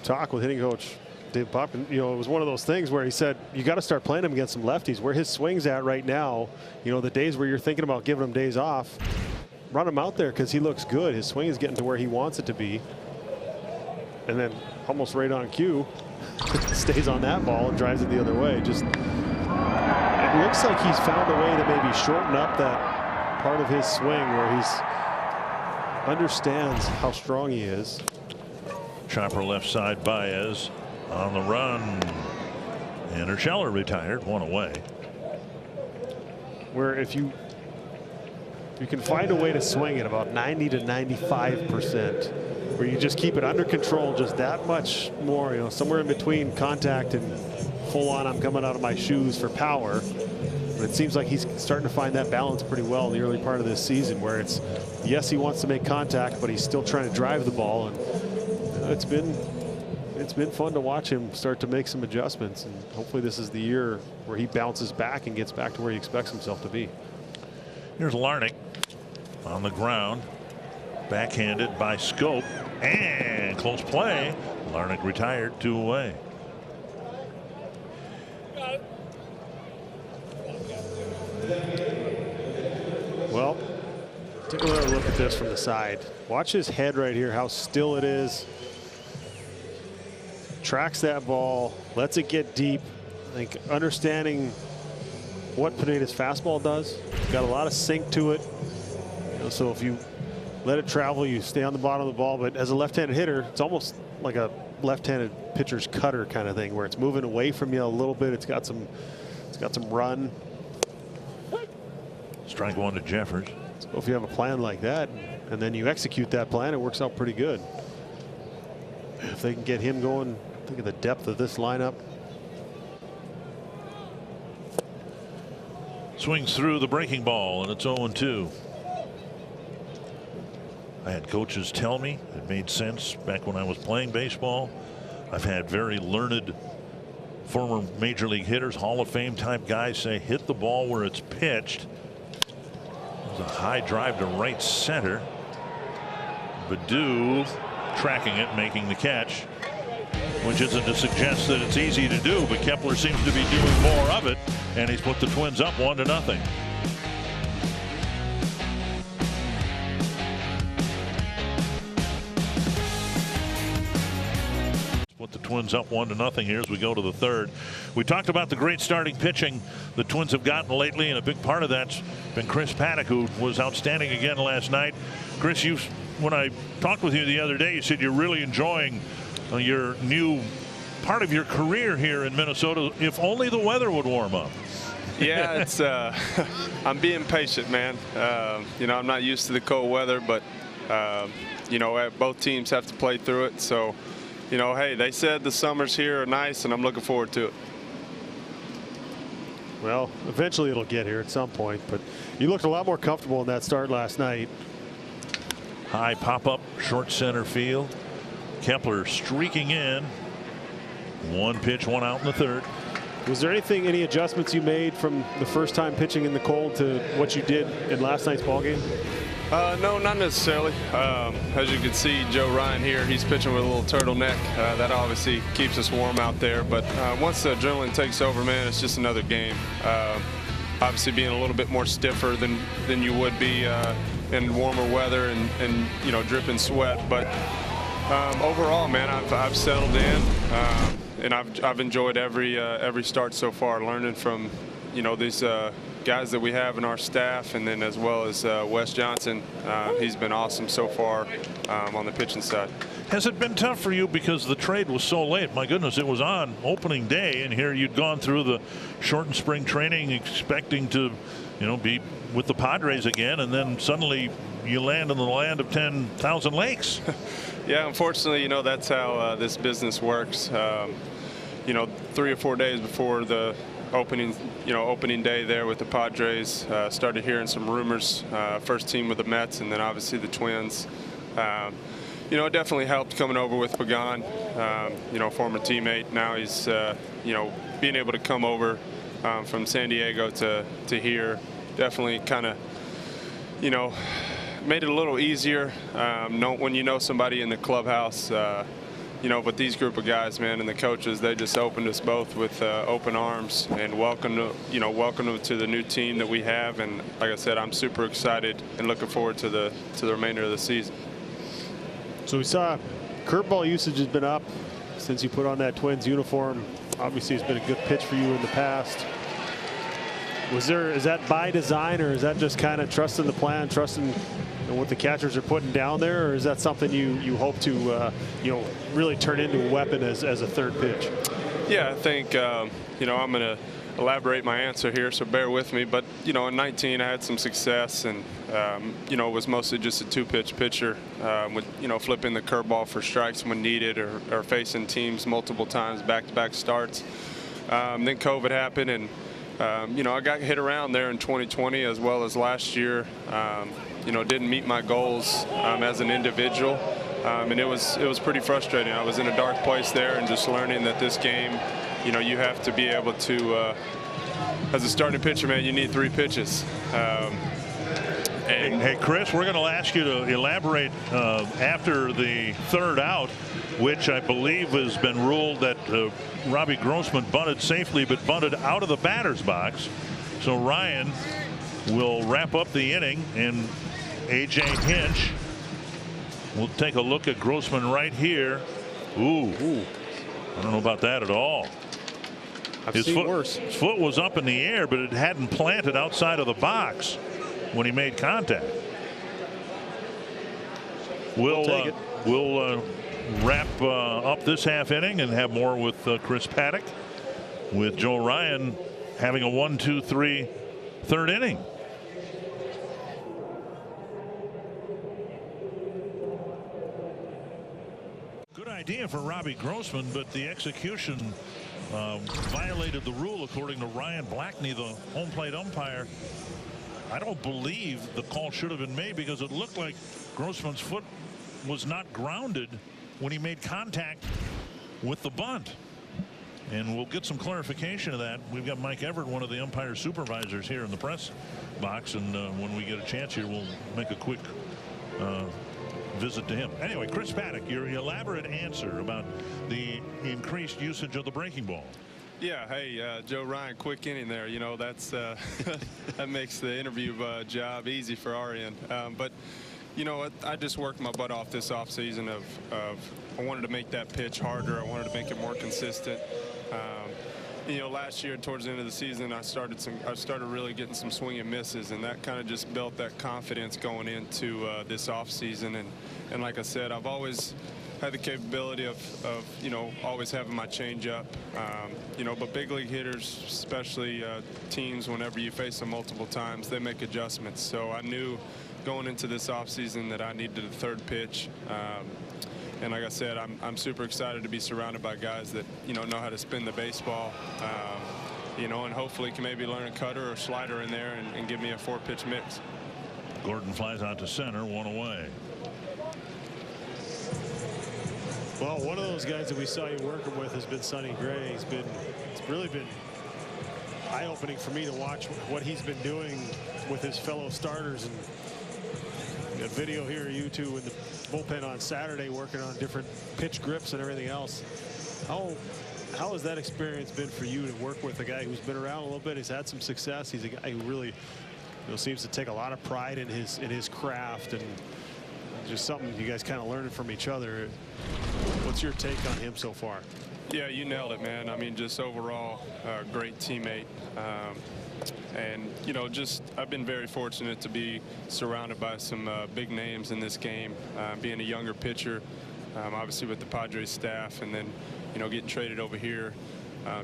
talk with hitting coach Dave Poppin. It was one of those things where he said you got to start playing him against some lefties. Where his swing's at right now, the days where you're thinking about giving him days off, run him out there because he looks good. His swing is getting to where he wants it to be, and then almost right on cue, stays on that ball and drives it the other way. Just it looks like he's found a way to maybe shorten up that part of his swing where he's understands how strong he is. Chopper left side, Baez on the run, and Urshela retired, one away. Where if you can find a way to swing it about 90 to 95%, where you just keep it under control just that much more, somewhere in between contact and full on I'm coming out of my shoes for power. But it seems like he's starting to find that balance pretty well in the early part of this season, where it's, yes, he wants to make contact, but he's still trying to drive the ball. And it's been fun to watch him start to make some adjustments, and hopefully this is the year where he bounces back and gets back to where he expects himself to be. Here's Larnach on the ground, backhanded by Schoop, and close play. Larnach retired, 2 away. Well, take a little look at this from the side. Watch his head right here, how still it is. Tracks that ball, lets it get deep. I think understanding what Pineda's fastball does, got a lot of sink to it. So if you let it travel, you stay on the bottom of the ball. But as a left-handed hitter, it's almost like a left-handed pitcher's cutter kind of thing, where it's moving away from you a little bit. It's got some run. Strike one to Jeffers. So if you have a plan like that and then you execute that plan, it works out pretty good. If they can get him going, think of the depth of this lineup. Swings through the breaking ball, and it's 0-2. I had coaches tell me it made sense back when I was playing baseball. I've had very learned former major league hitters, Hall of Fame type guys say hit the ball where it's pitched. It was a high drive to right center. Baddoo tracking it, making the catch, which isn't to suggest that it's easy to do, but Kepler seems to be doing more of it, and he's put the Twins up 1-0. Put the Twins up 1-0 here as we go to the third. We talked about the great starting pitching the Twins have gotten lately, and a big part of that's been Chris Paddack, who was outstanding again last night. Chris, when I talked with you the other day, you said you're really enjoying your new part of your career here in Minnesota. If only the weather would warm up. Yeah, it's I'm being patient, man. I'm not used to the cold weather, but both teams have to play through it. So, hey, they said the summers here are nice, and I'm looking forward to it. Well, eventually it'll get here at some point, but you looked a lot more comfortable in that start last night. High pop-up, short center field. Kepler streaking in. 1 pitch, 1 out in the 3rd. Was there any adjustments you made from the first time pitching in the cold to what you did in last night's ball game? No, not necessarily. As you can see, Joe Ryan here, he's pitching with a little turtleneck. That obviously keeps us warm out there. But once the adrenaline takes over, man, it's just another game. Obviously being a little bit more stiffer than you would be in warmer weather and you know, dripping sweat. But overall, man, I've settled in. And I've enjoyed every start so far, learning from, you know, these guys that we have in our staff, and then as well as Wes Johnson. He's been awesome so far on the pitching side. Has it been tough for you because the trade was so late? My goodness, it was on opening day, and here you'd gone through the shortened spring training expecting to, you know, be with the Padres again, and then suddenly you land in the land of 10,000 lakes. Yeah, unfortunately, you know, that's how this business works. You know, 3 or 4 days before the opening day there with the Padres, started hearing some rumors. First team with the Mets, and then obviously the Twins. You know, it definitely helped coming over with Pagan. You know, former teammate. Now he's you know, being able to come over from San Diego to here definitely kind of, you know, made it a little easier when you know somebody in the clubhouse. You know, but these group of guys, man, and the coaches, they just opened us both with open arms and welcomed them to the new team that we have. And like I said, I'm super excited and looking forward to the remainder of the season. So we saw curveball usage has been up since you put on that Twins uniform. Obviously, it's been a good pitch for you in the past. Is that by design, or is that just kind of trusting the plan, trusting what the catchers are putting down there, or is that something you hope to you know, really turn into a weapon as a third pitch? Yeah, I think you know, I'm going to elaborate my answer here, so bear with me. But you know, in 19 I had some success, and you know, it was mostly just a 2-pitch pitcher with, you know, flipping the curveball for strikes when needed, or facing teams multiple times, back-to-back starts. Then COVID happened, and you know, I got hit around there in 2020 as well as last year. You know, didn't meet my goals as an individual, and it was pretty frustrating. I was in a dark place there, and just learning that this game, you know, you have to be able to, as a starting pitcher, man, you need 3 pitches. Hey, Chris, we're going to ask you to elaborate after the 3rd out, which I believe has been ruled that Robbie Grossman bunted safely, but bunted out of the batter's box. So Ryan will wrap up the inning, and A.J. Hinch will take a look at Grossman right here. Ooh. I don't know about that at all. His foot was up in the air, but it hadn't planted outside of the box when he made contact. We'll wrap up this half inning and have more with Chris Paddack, with Joe Ryan having a 1-2-3 third inning. Good idea for Robbie Grossman, but the execution violated the rule, according to Ryan Blackney, the home plate umpire. I don't believe the call should have been made, because it looked like Grossman's foot was not grounded when he made contact with the bunt. And we'll get some clarification of that. We've got Mike Everett, one of the umpire supervisors, here in the press box, and when we get a chance here, we'll make a quick visit to him. Anyway, Chris Paddack, your elaborate answer about the increased usage of the breaking ball. Yeah, hey, Joe Ryan, quick inning there. You know, that's that makes the interview job easy for our end. But you know, I just worked my butt off this offseason of I wanted to make that pitch harder. I wanted to make it more consistent. You know, last year towards the end of the season, I started really getting some swing and misses, and that kind of just built that confidence going into this offseason. And like I said, I've always had the capability of you know, always having my changeup. You know, but big league hitters, especially teams, whenever you face them multiple times, they make adjustments. So I knew going into this offseason that I needed a third pitch. And like I said, I'm super excited to be surrounded by guys that, you know how to spin the baseball. you know, and hopefully can maybe learn a cutter or slider in there and give me a 4-pitch mix. Gordon flies out to center, 1 away. Well, one of those guys that we saw you working with has been Sonny Gray. It's really been eye-opening for me to watch what he's been doing with his fellow starters. And we got video here, you two in the bullpen on Saturday working on different pitch grips and everything else. How has that experience been for you to work with a guy who's been around a little bit? He's had some success. He's a guy who really, you know, seems to take a lot of pride in his craft, and just something you guys kind of learning from each other. What's your take on him so far? Yeah, you nailed it, man. I mean, just overall, great teammate. And, you know, just I've been very fortunate to be surrounded by some big names in this game, being a younger pitcher, obviously with the Padres staff, and then, you know, getting traded over here.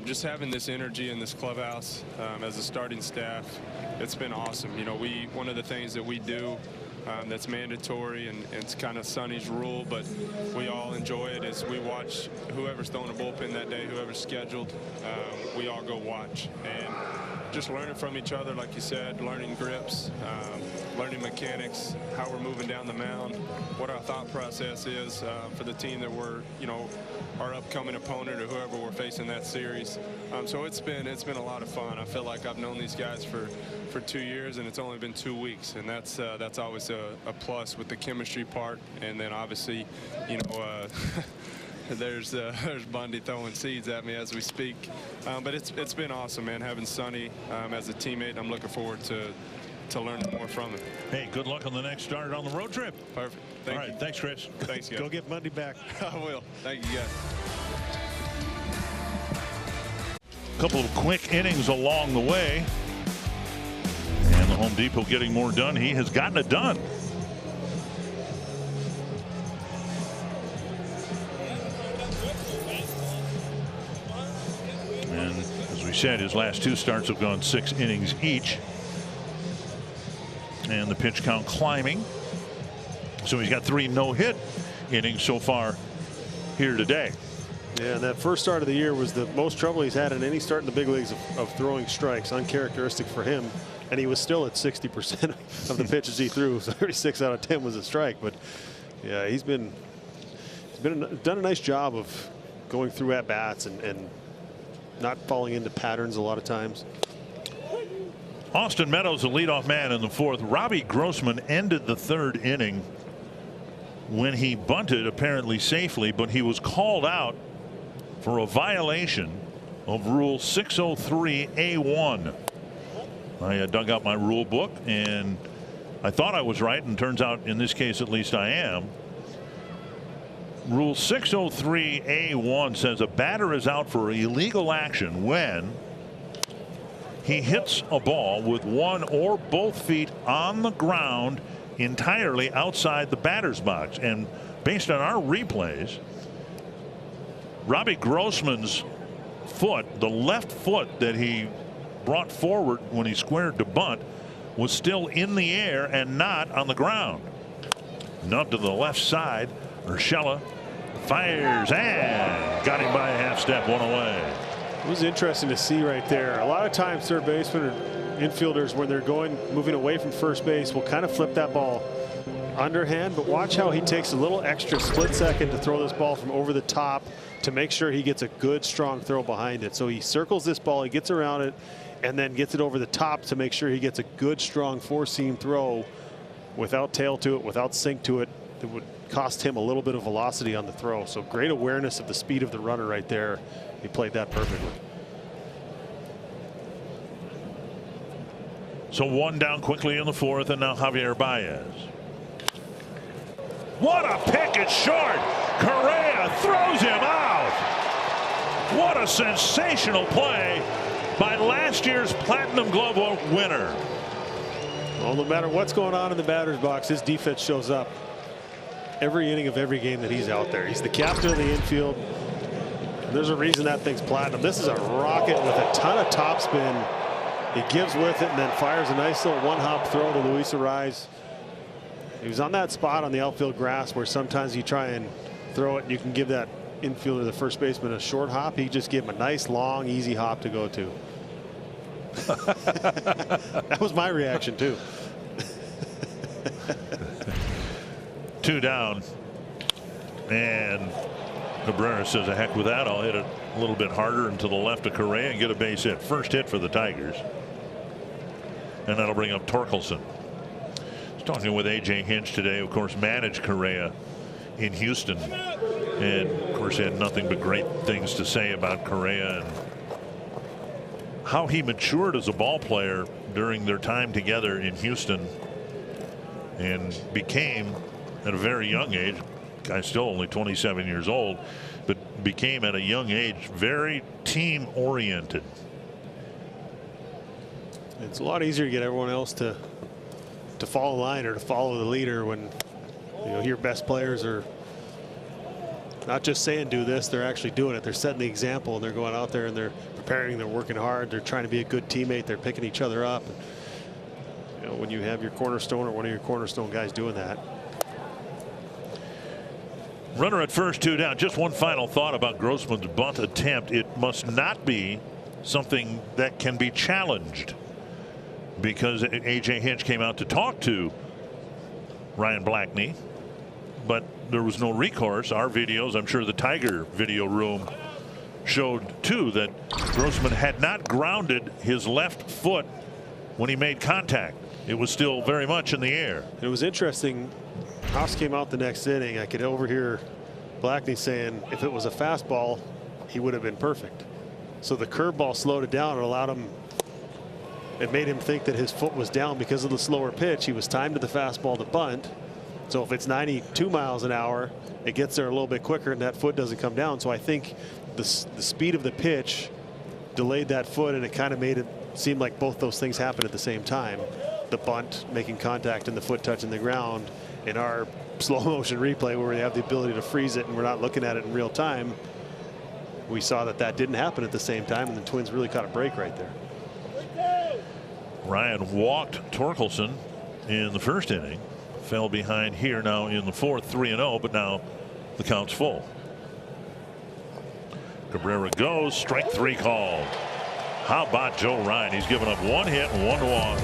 Just having this energy in this clubhouse as a starting staff, it's been awesome. You know, one of the things that we do that's mandatory, and it's kind of Sonny's rule, but we all enjoy it, is we watch whoever's throwing a bullpen that day, whoever's scheduled, we all go watch. And just learning from each other, like you said, learning grips, learning mechanics, how we're moving down the mound, what our thought process is for the team that we're, you know, our upcoming opponent or whoever we're facing that series. So it's been a lot of fun. I feel like I've known these guys for 2 years, and it's only been 2 weeks, and that's always a plus with the chemistry part. And then obviously, you know, there's Bundy throwing seeds at me as we speak, but it's been awesome, man, having Sonny as a teammate. I'm looking forward to learning more from him. Hey, good luck on the next start on the road trip. Perfect. All right, thanks, Chris. Thanks, guys. Go get Bundy back. I will. Thank you, guys. A couple of quick innings along the way, and the Home Depot getting more done. He has gotten it done. And as we said, his last 2 starts have gone 6 innings each. And the pitch count climbing. So he's got 3 no-hit innings so far here today. Yeah, and that first start of the year was the most trouble he's had in any start in the big leagues of throwing strikes, uncharacteristic for him. And he was still at 60% of the pitches he threw. So 36 out of 10 was a strike. But yeah, he's done a nice job of going through at bats and not falling into patterns a lot of times. Austin Meadows, the leadoff man in the 4th. Robbie Grossman ended the 3rd inning when he bunted, apparently safely, but he was called out for a violation of Rule 603A1. I dug out my rule book, and I thought I was right, and turns out in this case at least I am. Rule 603A1 says a batter is out for illegal action when he hits a ball with 1 or both feet on the ground entirely outside the batter's box. And based on our replays, Robbie Grossman's foot, the left foot that he brought forward when he squared to bunt, was still in the air and not on the ground. Nub to the left side. Urshela fires and got him by a half step, 1 away. It was interesting to see right there. A lot of times third basemen or infielders, when they're moving away from first base, will kind of flip that ball underhand, but watch how he takes a little extra split second to throw this ball from over the top to make sure he gets a good strong throw behind it. So he circles this ball, he gets around it, and then gets it over the top to make sure he gets a good strong 4-seam throw without tail to it, without sink to it. That would cost him a little bit of velocity on the throw. So great awareness of the speed of the runner right there. He played that perfectly. So 1 down quickly in the 4th, and now Javier Baez. What a pick! It's short. Correa throws him out. What a sensational play by last year's Platinum Glove winner. Well, no matter what's going on in the batter's box, his defense shows up every inning of every game that he's out there. He's the captain of the infield. And there's a reason that thing's platinum. This is a rocket with a ton of topspin. He gives with it and then fires a nice little 1-hop throw to Luis Arraez. He was on that spot on the outfield grass where sometimes you try and throw it and you can give that infielder, the first baseman, a short hop. He just gave him a nice long easy hop to go to. That was my reaction too. 2 down, and Cabrera says, "The heck with that. I'll hit it a little bit harder and to the left of Correa and get a base hit." First hit for the Tigers, and that'll bring up Torkelson. I was talking with A.J. Hinch today. Of course, managed Correa in Houston, and of course had nothing but great things to say about Correa and how he matured as a ball player during their time together in Houston, and became, at a very young age, guy's still only 27 years old, but became at a young age very team oriented. It's a lot easier to get everyone else to follow the line or to follow the leader when your best players are not just saying do this, they're actually doing it. They're setting the example, and they're going out there and they're preparing, they're working hard, they're trying to be a good teammate, they're picking each other up. And, when you have your cornerstone or one of your cornerstone guys doing that. Runner at first, 2 down. Just one final thought about Grossman's bunt attempt. It must not be something that can be challenged, because A.J. Hinch came out to talk to Ryan Blackney, but there was no recourse. Our videos, I'm sure the Tiger video room showed too, that Grossman had not grounded his left foot when he made contact. It was still very much in the air. It was interesting. Haas came out the next inning. I could overhear Blackney saying if it was a fastball, he would have been perfect. So the curveball slowed it down and allowed him. It made him think that his foot was down because of the slower pitch. He was timed to the fastball to bunt. So if it's 92 miles an hour, it gets there a little bit quicker and that foot doesn't come down. So I think the speed of the pitch delayed that foot, and it kind of made it seem like both those things happened at the same time. The bunt making contact and the foot touching the ground. In our slow motion replay, where we have the ability to freeze it and we're not looking at it in real time, we saw that didn't happen at the same time, and the Twins really caught a break right there. Ryan walked Torkelson in the first inning, fell behind here now in the fourth, 3-0, but now the count's full. Cabrera goes, strike 3 called. How about Joe Ryan? He's given up 1 hit and 1 walk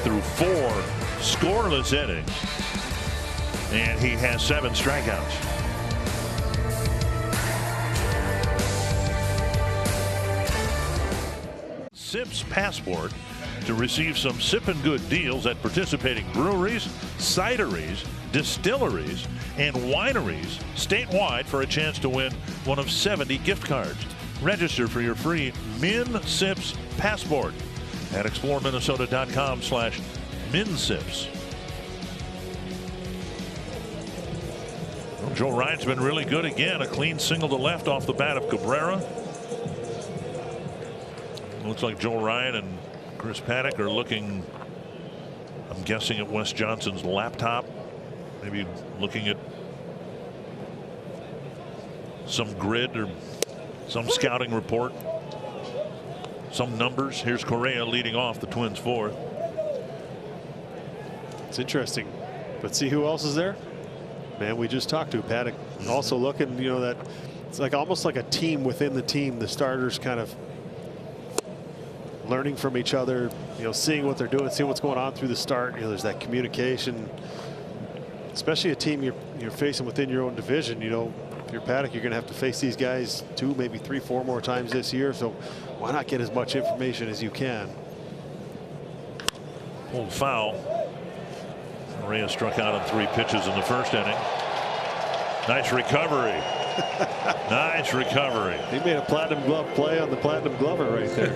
through 4 scoreless innings, and he has 7 strikeouts. Sips Passport to receive some sippin' good deals at participating breweries, cideries, distilleries, and wineries statewide for a chance to win one of 70 gift cards. Register for your free Min Sips Passport at exploreminnesota.com/MinSips. Well, Joe Ryan's been really good again. A clean single to left off the bat of Cabrera. Looks like Joe Ryan and Chris Paddock are looking, I'm guessing, at Wes Johnson's laptop, maybe looking at some grid or some scouting report, some numbers. Here's Correa leading off the Twins' 4th. It's interesting, but see who else is there? Man, we just talked to Paddock. Also looking, that it's like almost like a team within the team. The starters kind of learning from each other, seeing what they're doing, seeing what's going on through the start. There's that communication, especially a team you're facing within your own division. If you're Paddock, you're going to have to face these guys 2, maybe 3, 4 more times this year. So why not get as much information as you can? Pulled foul. Correa struck out on 3 pitches in the first inning. Nice recovery. Nice recovery. He made a platinum glove play on the platinum glover right there.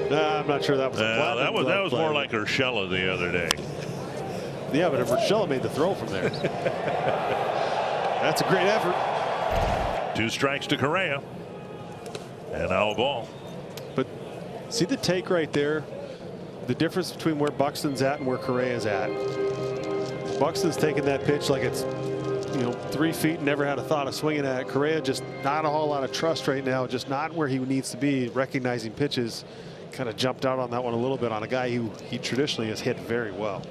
Nah, I'm not sure that was a platinum glove that was play. more like Urshela the other day. Yeah, but if Urshela made the throw from there. That's a great effort. 2 strikes to Correa. And now a ball. But see the take right there? The difference between where Buxton's at and where Correa's at. Buxton's taking that pitch like it's 3 feet, never had a thought of swinging at it. Correa just not a whole lot of trust right now, just not where he needs to be, recognizing pitches. Kind of jumped out on that one a little bit on a guy who he traditionally has hit very well.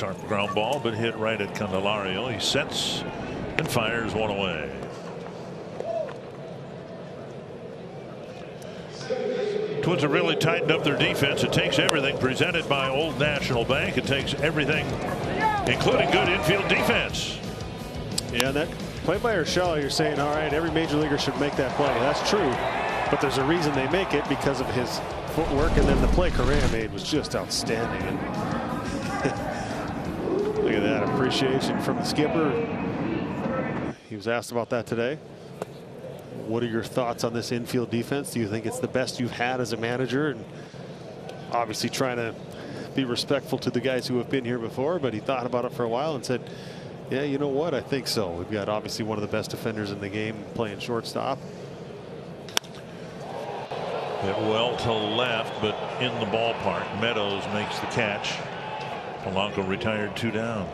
Sharp ground ball, but hit right at Candelario. He sets and fires one away. Twins have really tightened up their defense. It takes everything. Presented by Old National Bank. It takes everything, including good infield defense. Yeah, that play by Urshela, you're saying, all right, every major leaguer should make that play. That's true. But there's a reason they make it, because of his footwork, and then the play Correa made was just outstanding. And look at that appreciation from the skipper. He was asked about that today. What are your thoughts on this infield defense? Do you think it's the best you've had as a manager? And obviously trying to be respectful to the guys who have been here before, but he thought about it for a while and said, yeah, you know what, I think so. We've got obviously one of the best defenders in the game playing shortstop. Hit well to left, but in the ballpark. Meadows makes the catch. Polanco retired 2 down.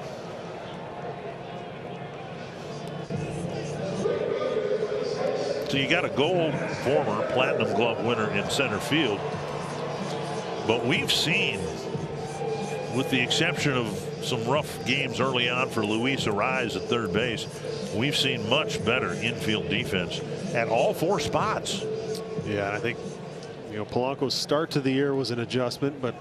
So you got a gold former Platinum Glove winner in center field. But we've seen, with the exception of some rough games early on for Luis Arraez at third base, we've seen much better infield defense at all 4 spots. Yeah, and I think, you know, Polanco's start to the year was an adjustment, but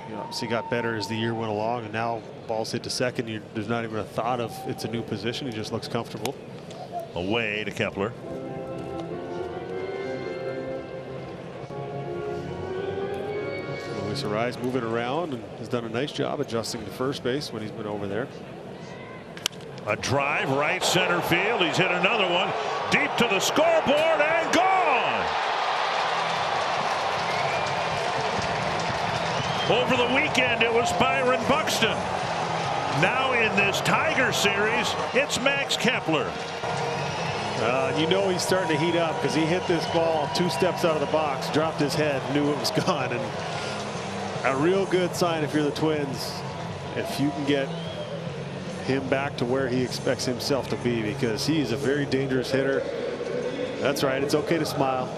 you know, obviously got better as the year went along, and now balls hit to second. There's not even a thought of it's a new position. He just looks comfortable. Away to Kepler. Luis Arraez moving around and has done a nice job adjusting to first base when he's been over there. A drive right center field. He's hit another one deep to the scoreboard and gone. Over the weekend it was Byron Buxton. Now in this Tiger series it's Max Kepler. You know he's starting to heat up, because he hit this ball 2 steps out of the box, dropped his head, knew it was gone. And a real good sign if you're the Twins, if you can get him back to where he expects himself to be, because he's a very dangerous hitter. That's right, it's okay to smile.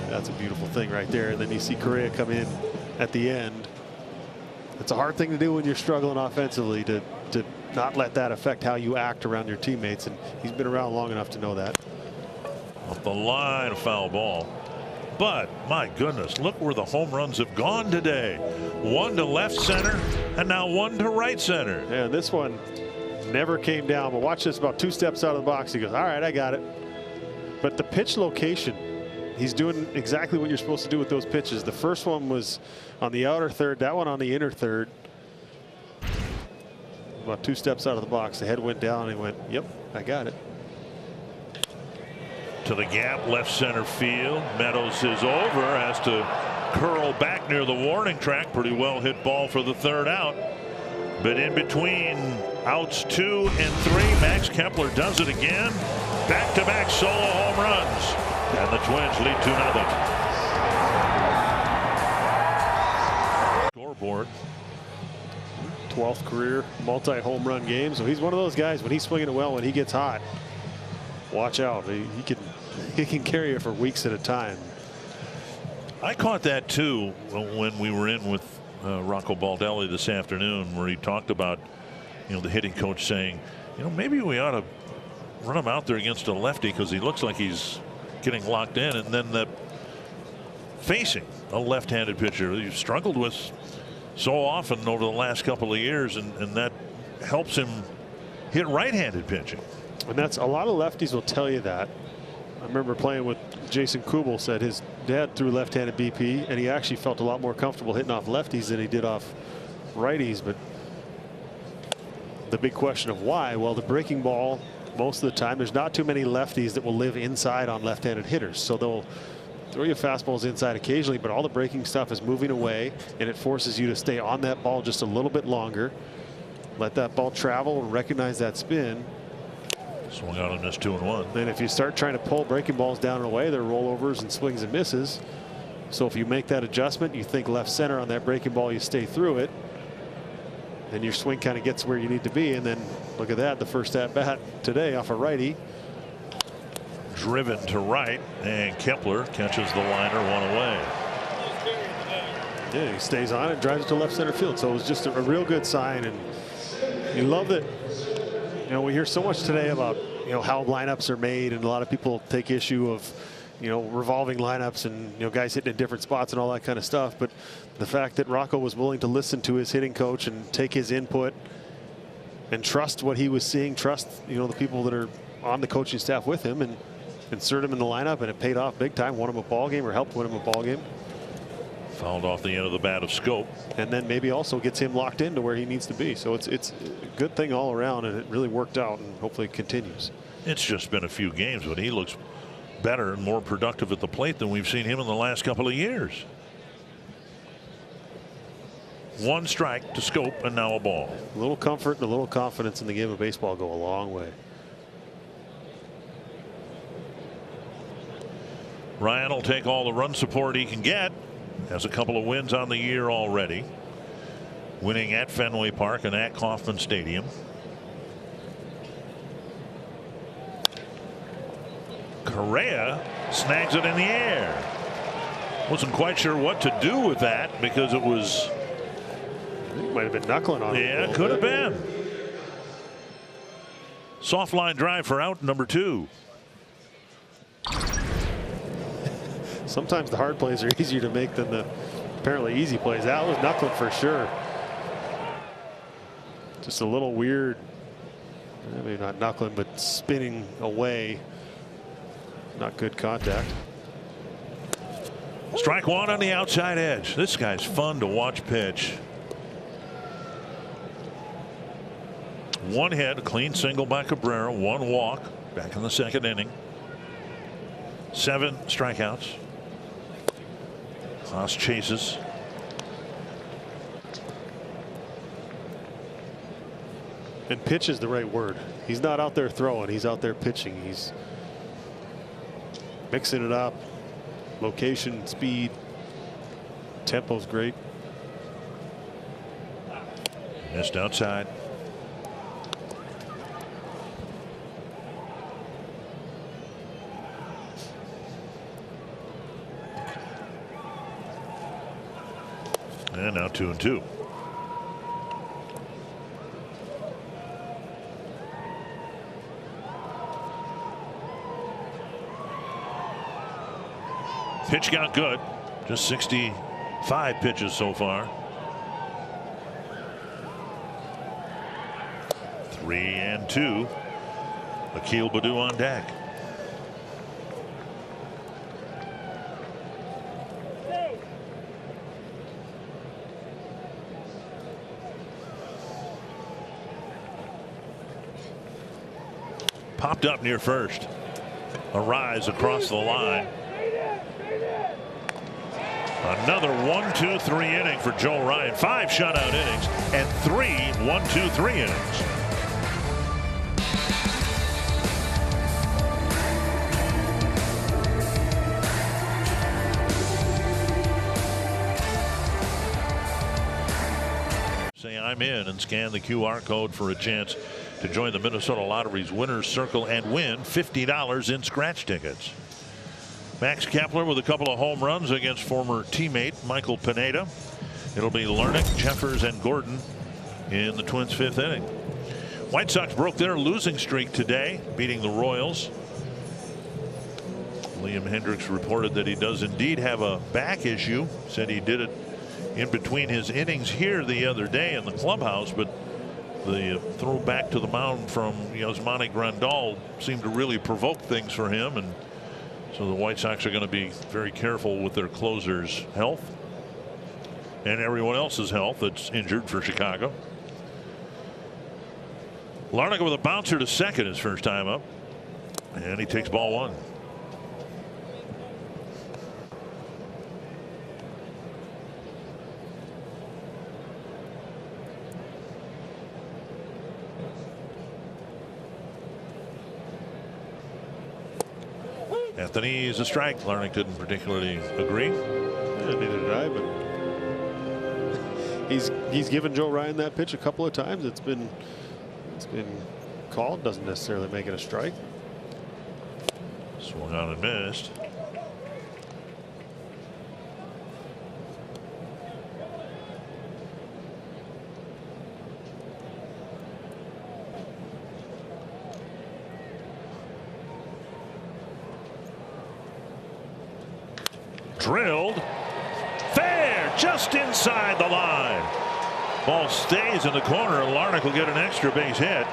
That's a beautiful thing right there. And then you see Correa come in at the end. It's a hard thing to do when you're struggling offensively, to not let that affect how you act around your teammates, and he's been around long enough to know that. Off the line, a foul ball. But my goodness, look where the home runs have gone today. 1 to left center and now 1 to right center. Yeah, this one never came down, but watch this, about 2 steps out of the box. He goes, all right, I got it. But the pitch location, he's doing exactly what you're supposed to do with those pitches. The first one was on the outer third, that one on the inner third. About 2 steps out of the box, the head went down and he went, yep, I got it. To the gap, left center field. Meadows is over, has to curl back near the warning track. Pretty well hit ball for the 3rd out. But in between outs 2 and 3, Max Kepler does it again. Back-to-back solo home runs. And the Twins lead 2-0. Scoreboard. 12th career multi-home run game. So he's one of those guys, when he's swinging it well, when he gets hot, watch out. He can carry it for weeks at a time. I caught that too when we were in with Rocco Baldelli this afternoon, where he talked about, you know, the hitting coach saying, you know, maybe we ought to run him out there against a lefty because he looks like he's getting locked in, and then that facing a left-handed pitcher you've struggled with so often over the last couple of years, and that helps him hit right-handed pitching. And that's a lot of lefties will tell you that. I remember playing with Jason Kubel, said his dad threw left-handed BP, and he actually felt a lot more comfortable hitting off lefties than he did off righties. But the big question of why? Well, the breaking ball, most of the time, there's not too many lefties that will live inside on left-handed hitters. So they'll throw you fastballs inside occasionally, but all the breaking stuff is moving away, and it forces you to stay on that ball just a little bit longer. Let that ball travel and recognize that spin. Swung out on this 2-1. Then if you start trying to pull breaking balls down and away, they're rollovers and swings and misses. So if you make that adjustment, you think left center on that breaking ball, you stay through it, then your swing kind of gets where you need to be. And then look at that, the first at bat today off a righty. Driven to right, and Kepler catches the liner 1 away. Yeah, he stays on it, drives it to left center field. So it was just a real good sign, and you love that. You know, we hear so much today about, you know, how lineups are made, and a lot of people take issue of, you know, revolving lineups and, you know, guys hitting in different spots and all that kind of stuff. But the fact that Rocco was willing to listen to his hitting coach and take his input and trust what he was seeing, trust, you know, the people that are on the coaching staff with him, and insert him in the lineup, and it paid off big time. Won him a ball game, or helped win him a ball game. Fouled off the end of the bat of Schoop. And then maybe also gets him locked into where he needs to be. So it's a good thing all around, and it really worked out, and hopefully it continues. It's just been a few games, but he looks better and more productive at the plate than we've seen him in the last couple of years. One strike to Schoop, and now a ball. A little comfort and a little confidence in the game of baseball go a long way. Ryan will take all the run support he can get. Has a couple of wins on the year already. Winning at Fenway Park and at Kauffman Stadium. Correa snags it in the air. Wasn't quite sure what to do with that, because it was. I think it might have been knuckling on him. Yeah, could have been. Soft line drive for out number 2. Sometimes the hard plays are easier to make than the apparently easy plays. That was knuckling for sure. Just a little weird. Maybe not knuckling, but spinning away. Not good contact. Strike one on the outside edge. This guy's fun to watch pitch. One hit, a clean single by Cabrera, one walk back in the second inning. 7 strikeouts. Haas chases. And pitch is the right word. He's not out there throwing. He's out there pitching. He's mixing it up. Location, speed, tempo's great. Missed outside. And now 2-2. Pitch got good. Just 65 pitches so far. 3-2. Akil Baddoo on deck. Popped up near first. A rise across the line. Another 1-2-3 inning for Joe Ryan. 5 shutout innings and 3 1-2-3 innings. Say I'm in and scan the QR code for a chance to join the Minnesota Lottery's Winners Circle and win $50 in scratch tickets. Max Kepler with a couple of home runs against former teammate Michael Pineda. It'll be Lernick, Jeffers, and Gordon in the Twins' 5th inning. White Sox broke their losing streak today, beating the Royals. Liam Hendriks reported that he does indeed have a back issue. Said he did it in between his innings here the other day in the clubhouse, but the throw back to the mound from Yasmani Grandal seemed to really provoke things for him, and so the White Sox are going to be very careful with their closer's health and everyone else's health that's injured for Chicago. Larnaka with a bouncer to second his first time up, and he takes ball 1. Anthony is a strike. Larnach didn't particularly agree. Yeah, neither did I, but he's given Joe Ryan that pitch a couple of times. It's been called. Doesn't necessarily make it a strike. Swung on and missed. Drilled. Fair, just inside the line. Ball stays in the corner, and Larnach will get an extra base hit.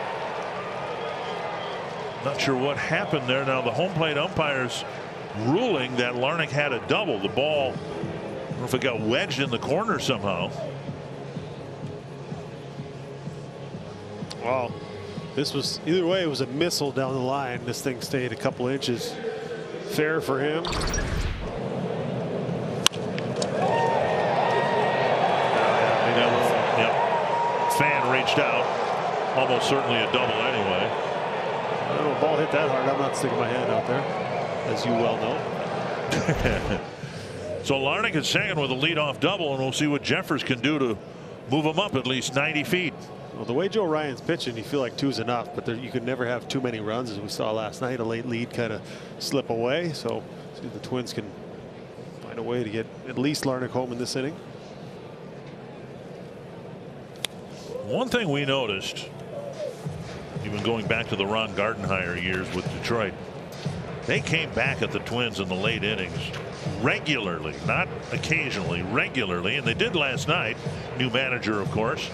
Not sure what happened there. Now the home plate umpires ruling that Larnach had a double. The ball, I don't know if it got wedged in the corner somehow. Well, this was, either way, it was a missile down the line. This thing stayed a couple inches. Fair for him. Fan reached out. Almost certainly a double anyway. When a ball hit that hard, I'm not sticking my hand out there, as you well know. So Larnach is second with a leadoff double, and we'll see what Jeffers can do to move him up at least 90 feet. Well, the way Joe Ryan's pitching, you feel like 2's enough, but you could never have too many runs, as we saw last night. A late lead kind of slip away. So see if the Twins can find a way to get at least Larnach home in this inning. One thing we noticed, even going back to the Ron Gardenhire years with Detroit, they came back at the Twins in the late innings regularly, not occasionally, regularly, and they did last night. New manager, of course.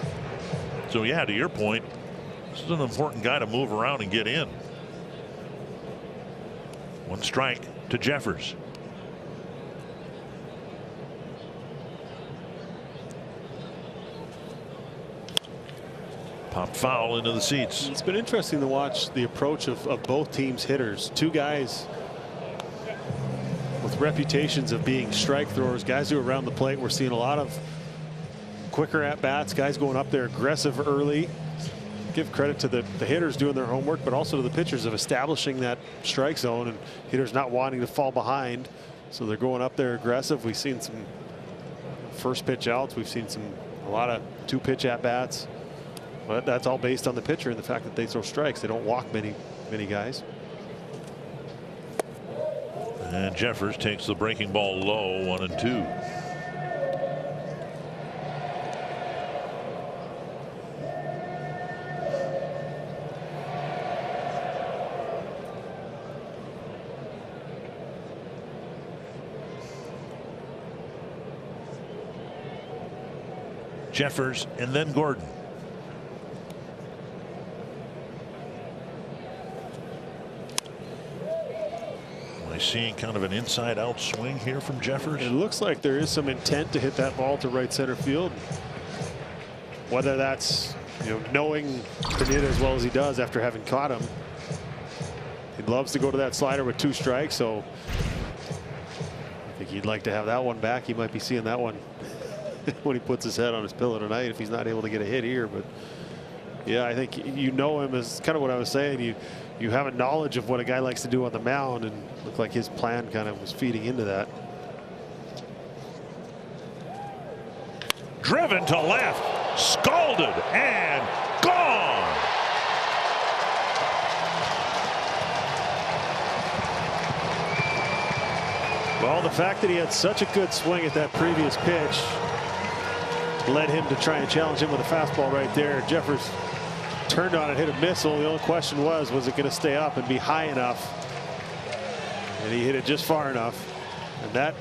So yeah, to your point, this is an important guy to move around and get in. One strike to Jeffers. Pop foul into the seats. It's been interesting to watch the approach of both teams' hitters. Two guys with reputations of being strike throwers, guys who are around the plate. We're seeing a lot of quicker at bats, guys going up there aggressive early. Give credit to the hitters doing their homework, but also to the pitchers of establishing that strike zone, and hitters not wanting to fall behind. So they're going up there aggressive. We've seen some first pitch outs. We've seen a lot of 2-pitch at bats. But that's all based on the pitcher and the fact that they throw strikes. They don't walk many guys. And Jeffers takes the breaking ball low, 1-2. Jeffers and then Gordon. Seeing kind of an inside out swing here from Jeffers. It looks like there is some intent to hit that ball to right center field. Whether that's, knowing Pineda as well as he does after having caught him. He loves to go to that slider with 2 strikes, so I think he'd like to have that one back. He might be seeing that one when he puts his head on his pillow tonight if he's not able to get a hit here. But yeah, I think him as kind of what I was saying. You have a knowledge of what a guy likes to do on the mound, and looked like his plan kind of was feeding into that. Driven to left, scalded and gone. Well, the fact that he had such a good swing at that previous pitch led him to try and challenge him with a fastball right there. Jeffers turned on it, hit a missile. The only question was it going to stay up and be high enough? And he hit it just far enough. And that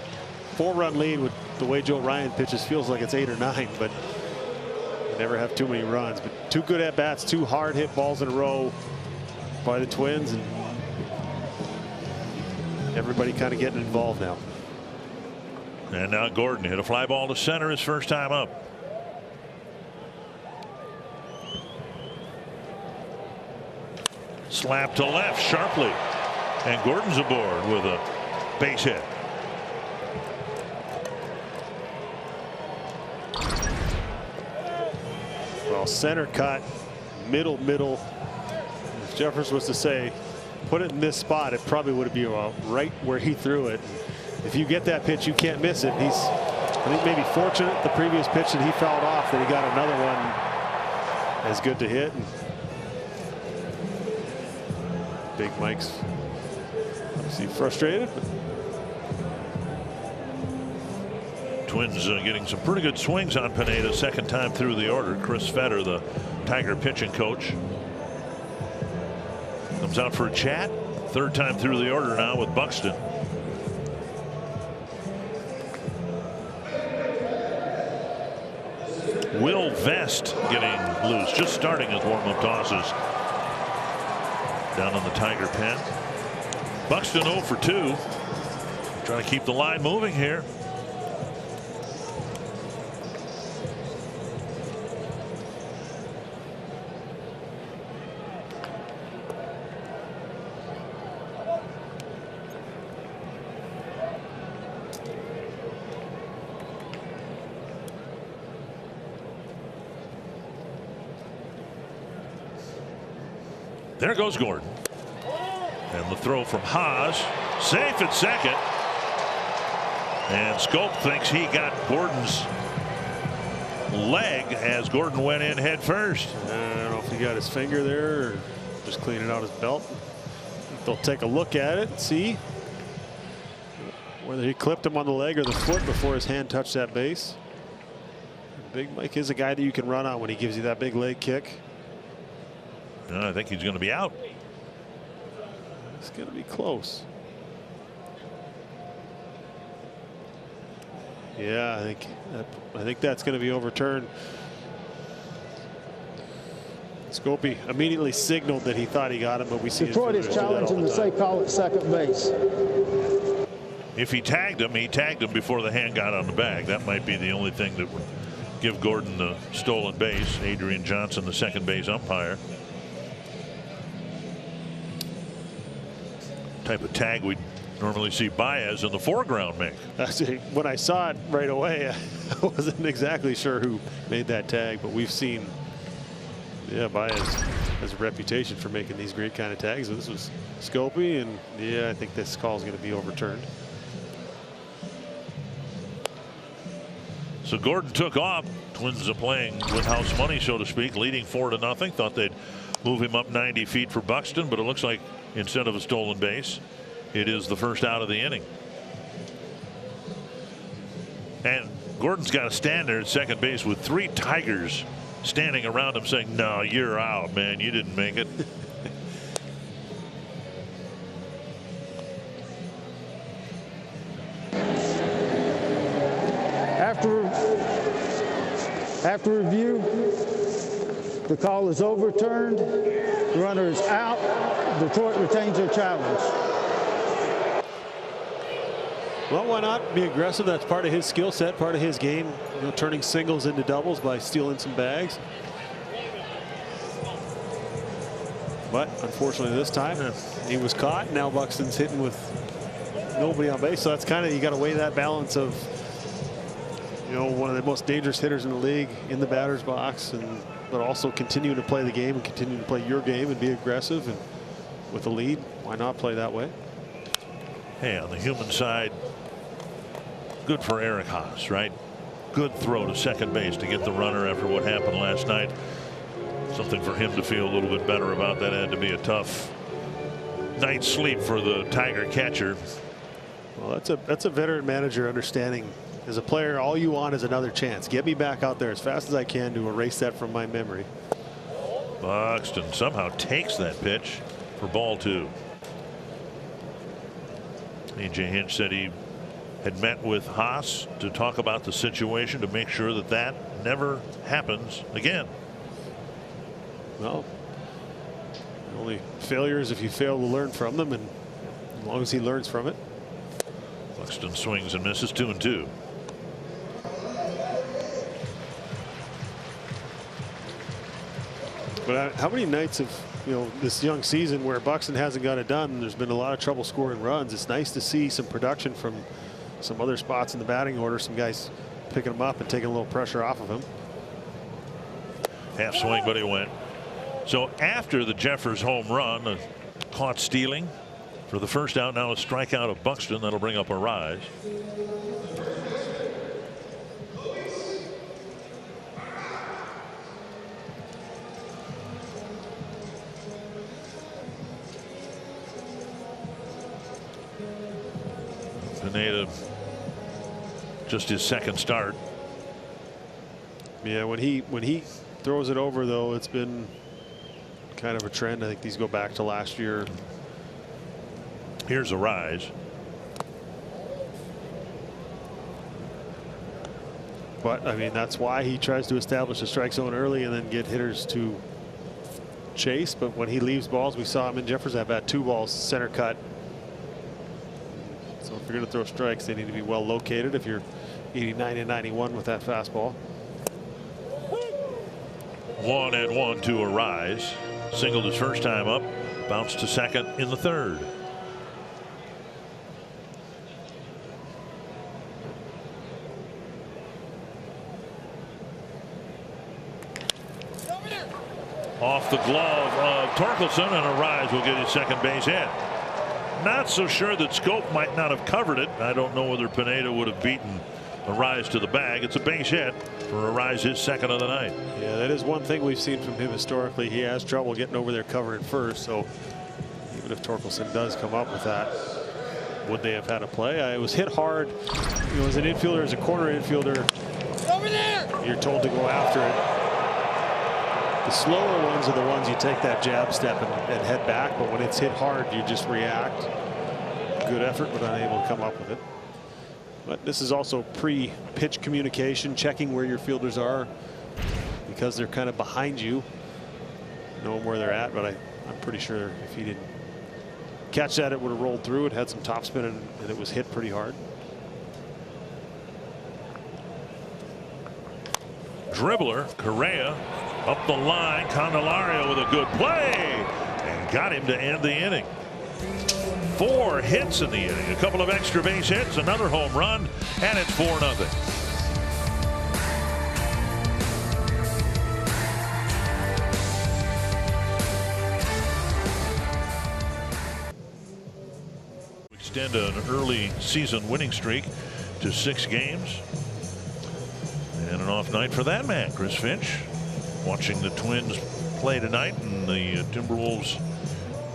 4-run lead with the way Joe Ryan pitches feels like it's 8 or 9, but you never have too many runs. But 2 good at bats, 2 hard hit balls in a row by the Twins, and everybody kind of getting involved now. And now Gordon hit a fly ball to center his first time up. Slap to left sharply, and Gordon's aboard with a base hit. Well, center cut, middle. If Jeffers was to say, put it in this spot, it probably would be right where he threw it. If you get that pitch, you can't miss it. He's, I think, maybe fortunate the previous pitch that he fouled off, that he got another one as good to hit. And Big Mike's obviously frustrated. Twins getting some pretty good swings on Pineda, second time through the order. Chris Fetter, the Tiger pitching coach, comes out for a chat. Third time through the order now with Buxton. vest getting loose, just starting his warm-up tosses down in the Tiger pen. Buxton 0 for 2. Trying to keep the line moving here. There goes Gordon. And the throw from Haas. Safe at second. And Schoop thinks he got Gordon's leg as Gordon went in head first. I don't know if he got his finger there or just cleaning out his belt. They'll take a look at it and see whether he clipped him on the leg or the foot before his hand touched that base. Big Mike is a guy that you can run on when he gives you that big leg kick. I think he's going to be out. It's going to be close. Yeah, I think that's going to be overturned. Scopey immediately signaled that he thought he got him, but we see Detroit is challenging to say call it second base. If he tagged him before the hand got on the bag. That might be the only thing that would give Gordon the stolen base. Adrian Johnson, the second base umpire. Type of tag we normally see Baez in the foreground make. Actually, when I saw it right away, I wasn't exactly sure who made that tag, but we've seen, yeah, Baez has a reputation for making these great kind of tags. So this was Scopey, and yeah, I think this call is going to be overturned. So Gordon took off. Twins are playing with house money, so to speak, leading 4-0. Thought they'd move him up 90 feet for Buxton, but it looks like instead of a stolen base, it is the first out of the inning. And Gordon's got to stand there at second base with 3 Tigers standing around him saying, no, you're out, man. You didn't make it. After review, the call is overturned. The runner is out. Detroit retains their challenge. Well, why not be aggressive? That's part of his skill set, part of his game, you know, turning singles into doubles by stealing some bags. But unfortunately this time he was caught. Now Buxton's hitting with nobody on base. So that's kind of, you got to weigh that balance of, you know, one of the most dangerous hitters in the league in the batter's box, but also continuing to play the game and continue to play your game and be aggressive, and with a lead, why not play that way? Hey, on the human side, good for Eric Haas, right? Good throw to second base to get the runner after what happened last night. Something for him to feel a little bit better about. That had to be a tough night's sleep for the Tiger catcher. Well, that's a veteran manager understanding. As a player, all you want is another chance. Get me back out there as fast as I can to erase that from my memory. Buxton somehow takes that pitch for ball 2. A.J. Hinch said he had met with Haas to talk about the situation to make sure that that never happens again. Well, only failure is if you fail to learn from them, and as long as he learns from it. Buxton swings and misses 2-2. But how many nights of, you know, this young season where Buxton hasn't got it done, there's been a lot of trouble scoring runs. It's nice to see some production from some other spots in the batting order, some guys picking him up and taking a little pressure off of him. Half swing, but he went. So after the Jeffers home run, caught stealing for the first out, now a strikeout of Buxton. That'll bring up a rise. Pineda, just his second start. Yeah, when he throws it over, though, it's been kind of a trend. I think these go back to last year. Here's a rise. But I mean, that's why he tries to establish a strike zone early and then get hitters to chase. But when he leaves balls, we saw him in Jefferson have had 2 balls center cut. So if you're going to throw strikes, they need to be well located. If you're 89 and 91 with that fastball. 1-1 to Arise. Singled his first time up, bounced to second in the third. Off the glove of Torkelson, and Arise will get his second base hit. Not so sure that Schoop might not have covered it. I don't know whether Pineda would have beaten Arise to the bag. It's a base hit for Arise, his second of the night. Yeah, that is one thing we've seen from him historically. He has trouble getting over there covering first. So even if Torkelson does come up with that, would they have had a play? It was hit hard. You know, as an infielder, as a corner infielder, over there, you're told to go after it. The slower ones are the ones you take that jab step and head back. But when it's hit hard, you just react. Good effort, but unable to come up with it. But this is also pre-pitch communication, checking where your fielders are because they're kind of behind you, knowing where they're at. But I'm pretty sure if he didn't catch that, it would have rolled through. It had some topspin and it was hit pretty hard. Dribbler, Correa up the line. Candelario with a good play and got him to end the inning. 4 hits in the inning, a couple of extra base hits, another home run, and it's 4-0. Extend an early season winning streak to 6 games. And an off night for that man, Chris Finch, watching the Twins play tonight, and the Timberwolves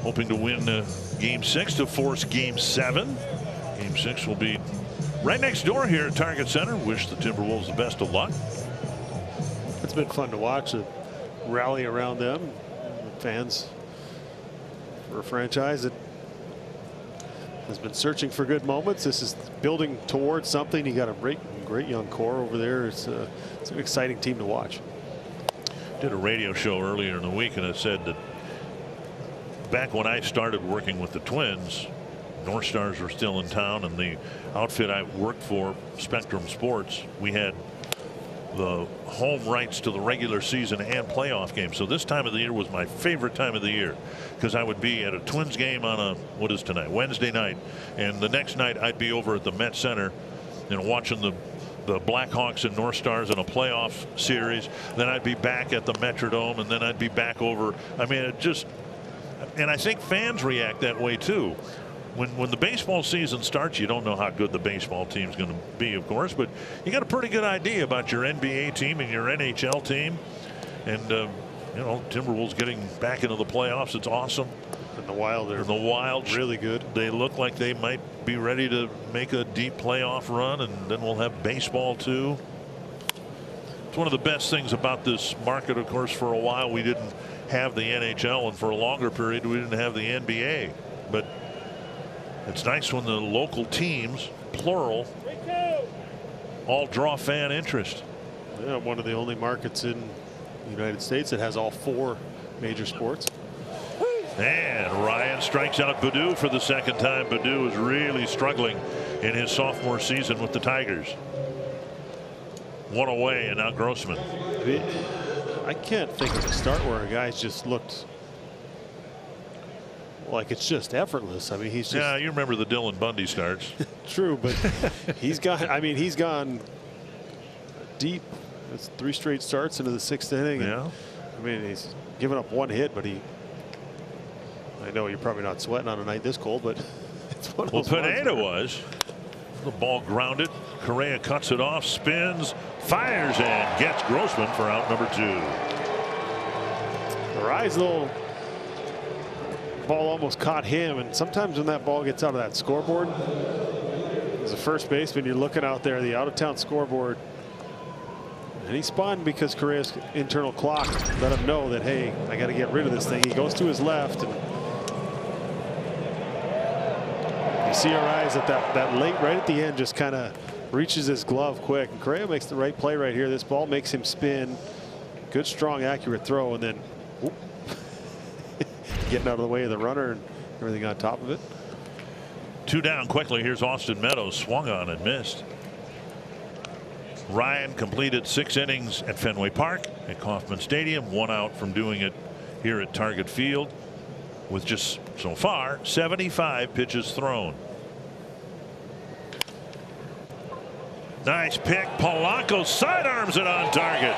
hoping to win Game 6 to force Game 7. Game 6 will be right next door here at Target Center. Wish the Timberwolves the best of luck. It's been fun to watch the rally around them. The fans for a franchise that has been searching for good moments. This is building towards something. You got a great young core over there. It's an exciting team to watch. Did a radio show earlier in the week, and it said that back when I started working with the Twins, North Stars were still in town, and the outfit I worked for, Spectrum Sports, we had the home rights to the regular season and playoff games. So this time of the year was my favorite time of the year, because I would be at a Twins game on what is tonight, Wednesday night, and the next night I'd be over at the Met Center, you know, watching the Blackhawks and North Stars in a playoff series. Then I'd be back at the Metrodome, and then I'd be back over. I mean, it just, and I think fans react that way too. When the baseball season starts, you don't know how good the baseball team's going to be, of course, but you got a pretty good idea about your NBA team and your NHL team. And you know, Timberwolves getting back into the playoffs, it's awesome. And the Wild are really good. They look like they might be ready to make a deep playoff run, and then we'll have baseball too. It's one of the best things about this market. Of course, for a while we didn't have the NHL, and for a longer period we didn't have the NBA. But it's nice when the local teams, plural, all draw fan interest. Yeah, one of the only markets in the United States that has all 4 major sports. And Ryan strikes out Baddoo for the second time. Baddoo is really struggling in his sophomore season with the Tigers. 1 away, and now Grossman. I can't think of a start where a guy's just looked like it's just effortless. I mean, he's just, yeah, you remember the Dylan Bundy starts. True, but he's gone deep. It's 3 straight starts into the 6th inning. Yeah. I mean, he's given up 1 hit, but I know you're probably not sweating on a night this cold, but it's one of those. Well, Pineda was. The ball grounded. Correa cuts it off, spins, fires, and gets Grossman for out number 2. The rise little ball almost caught him, and sometimes when that ball gets out of that scoreboard, as a first baseman, you're looking out there, the out-of-town scoreboard, and he spun because Correa's internal clock let him know that, hey, I got to get rid of this thing. He goes to his left, and you see our eyes at that late, right at the end, just kind of reaches his glove quick. And Correa makes the right play right here. This ball makes him spin. Good, strong, accurate throw, and then whoop, getting out of the way of the runner and everything on top of it. 2 down quickly. Here's Austin Meadows, swung on and missed. Ryan completed 6 innings at Fenway Park at Kauffman Stadium, 1 out from doing it here at Target Field, with just so far 75 pitches thrown. Nice pick. Polanco sidearms it on target.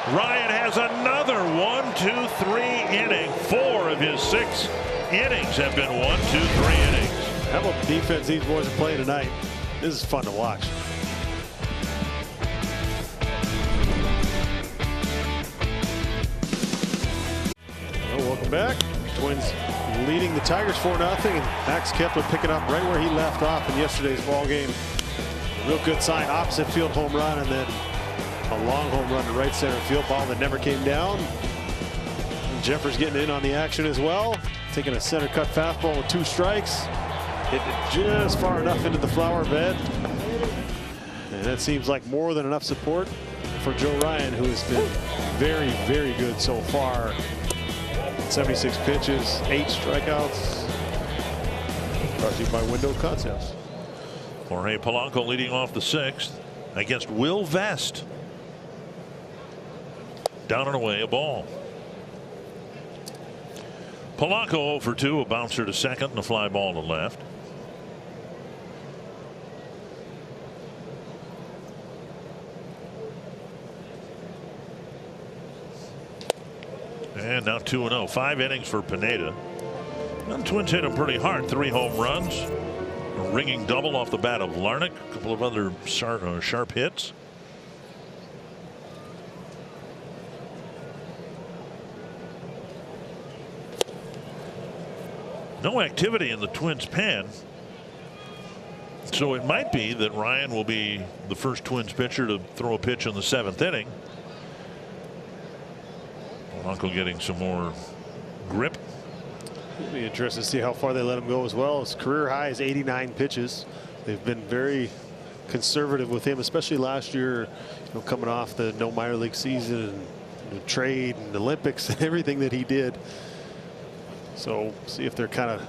Ryan has another 1, 2, 3 inning. 4 of his 6 innings have been 1, 2, 3 innings. How about the defense these boys are playing tonight? This is fun to watch. Well, welcome back. Twins leading the Tigers 4-0, and Max Kepler picking up right where he left off in yesterday's ball game. A real good sign, opposite field home run, and then a long home run to right center field, ball that never came down. And Jeffers getting in on the action as well, taking a center cut fastball with 2 strikes. Hit it just far enough into the flower bed. And that seems like more than enough support for Joe Ryan, who has been very, very good so far. 76 pitches, 8 strikeouts. Brought to you by Window Concepts. Jorge Polanco leading off the 6th against Will Vest. Down and away, a ball. Polanco 0 for 2, a bouncer to second and a fly ball to left. And now 2-0. 5 innings for Pineda. And Twins hit him pretty hard. 3 home runs. A ringing double off the bat of Larnach. A couple of other sharp hits. No activity in the Twins pen. So it might be that Ryan will be the first Twins pitcher to throw a pitch in the 7th inning. Polanco getting some more grip. It'll be interesting to see how far they let him go as well. His career high is 89 pitches. They've been very conservative with him, especially last year, coming off the no minor league season and the trade and the Olympics and everything that he did. So see if they're kind of